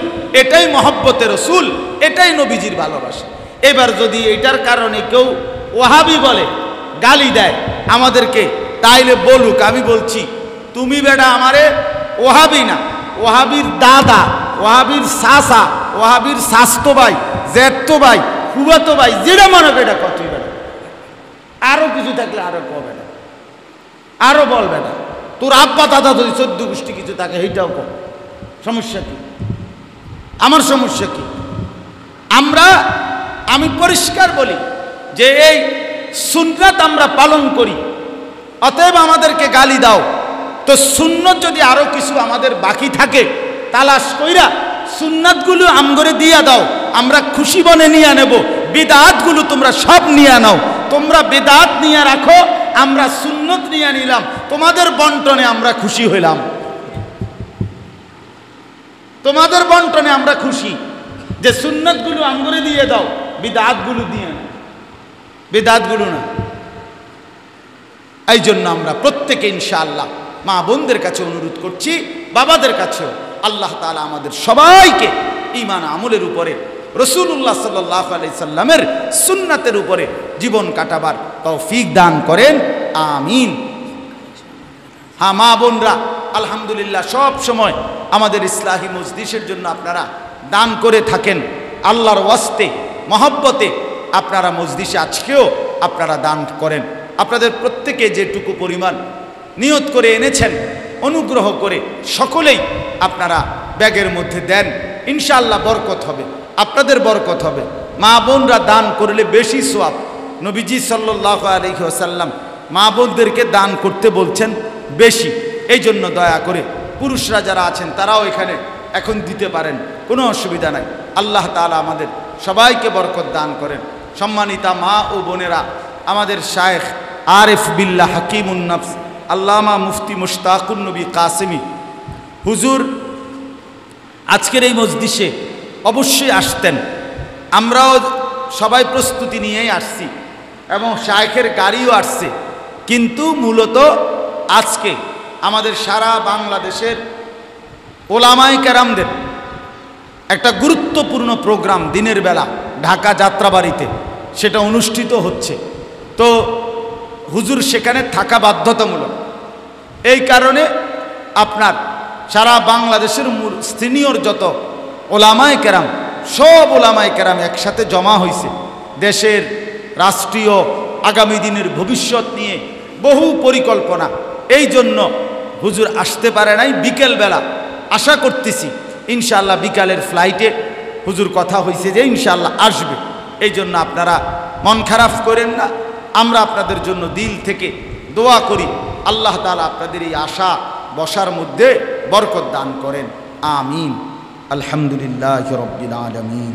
এটাই মহব্বতে রাসূল, এটাই নবীজির ভালোবাসা। এবার যদি এটার কারণে কেউ ওয়াহাবি বলে, গালি দেয় আমাদেরকে, তাইলে বলুক। আমি বলছি, তুমি বেটা আমারে ওয়াহাবি না, ওয়াহাবির দাদা, ওয়াহাবির সাসা, ওয়াহাবির শাস্তো ভাই, জ্যাঠতো ভাই, ফুফাতো ভাই, যেটা মনে বেটা কতই বেটা। আরো কিছু থাকলে আরো কবে না, আরো বলবে না। তোর আব্বা দাদা যদি 14 গোষ্ঠী কিছু থাকে, এইটাও কম, সমস্যা কি? আমার সমস্যা কি? আমি পরিষ্কার বলি যে এই সুন্নাত আমরা পালন করি, অতএব আমাদেরকে গালি দাও। তো সুন্নত যদি আরো কিছু আমাদের বাকি থাকে, তালাশ কইরা সুন্নাতগুলো আমগরে দিয়া দাও, আমরা খুশি বনে নিয়ে নেব। বিদআতগুলো তোমরা সব নিয়ে নাও, তোমরা বিদআত নিয়ে রাখো, আমরা সুন্নত নিয়ে নিলাম, তোমাদের বন্টনে আমরা খুশি হইলাম, তোমাদের বন্টনে আমরা খুশি। যে সুন্নতগুলো আমগরে দিয়ে দাও, বিদআতগুলো দিয়ে নাও, বিদআতগুলো না। এই জন্য আমরা প্রত্যেকে ইনশাআল্লাহ মা বোনদের কাছে অনুরোধ করছি, বাবাদের কাছেও, আল্লাহ তাআলা আমাদের সবাইকে ঈমান আমলের উপরে রাসূলুল্লাহ সাল্লাল্লাহু আলাইহি সাল্লামের সুন্নাতের উপরে জীবন কাটাবার তৌফিক দান করেন, আমিন। হ্যাঁ, মা বোনরা আলহামদুলিল্লাহ সব সময় আমাদের ইসলাহি মজলিসের জন্য আপনারা দান করে থাকেন। আল্লাহর ওয়াস্তে মহব্বতে আপনারা মজলিসে আজকেও আপনারা দান করেন। আপনাদের প্রত্যেকে যেটুকু পরিমাণ নিয়ত করে এনেছেন, অনুগ্রহ করে সকলেই আপনারা ব্যাগের মধ্যে দেন, ইনশাআল্লাহ বরকত হবে, আপনাদের বরকত হবে। মা বোনরা দান করলে বেশি সওয়াব। নবীজি সাল্লাল্লাহু আলাইহি ওয়াসাল্লাম মা বোনদেরকে দান করতে বলছেন বেশি। এই জন্য দয়া করে পুরুষরা যারা আছেন তারাও এখানে এখন দিতে পারেন, কোনো অসুবিধা নাই। আল্লাহ তাআলা আমাদের সবাইকে বরকত দান করেন। সম্মানিতা মা ও বোনেরা, আমাদের শায়েখ আরিফ বিল্লাহ হাকিমুন নফস আল্লামা মুফতি মুশতাকুন নবী কাসেমি হুজুর আজকের এই মজলিসে অবশ্যই আসতেন। আমরাও সবাই প্রস্তুতি নিয়েই আসছি এবং শায়েখের গাড়িও আসছে, কিন্তু মূলত আজকে আমাদের সারা বাংলাদেশের ওলামায়ে কেরামদের একটা গুরুত্বপূর্ণ প্রোগ্রাম দিনের বেলা ঢাকা যাত্রাবাড়িতে সেটা অনুষ্ঠিত হচ্ছে। তো হুজুর সেখানে থাকা বাধ্যতামূলক। এই কারণে আপনার সারা বাংলাদেশের সিনিয়র যত ওলামায়ে কেরাম, সব ওলামায়ে কেরাম একসাথে জমা হয়েছে। দেশের রাষ্ট্রীয় আগামী দিনের ভবিষ্যৎ নিয়ে বহু পরিকল্পনা। এই জন্য হুজুর আসতে পারে নাই বিকেলবেলা। আশা করতেছি ইনশাআল্লাহ বিকালের ফ্লাইটে হুজুর কথা হয়েছে যে ইনশাআল্লাহ আসবে। এই জন্য আপনারা মন খারাপ করেন না, আমরা আপনাদের জন্য দিল থেকে দোয়া করি। আল্লাহ তাআলা আপনাদের এই আশা বসার মধ্যে বরকত দান করেন, আমিন। আলহামদুলিল্লাহি রাব্বিল আলামিন।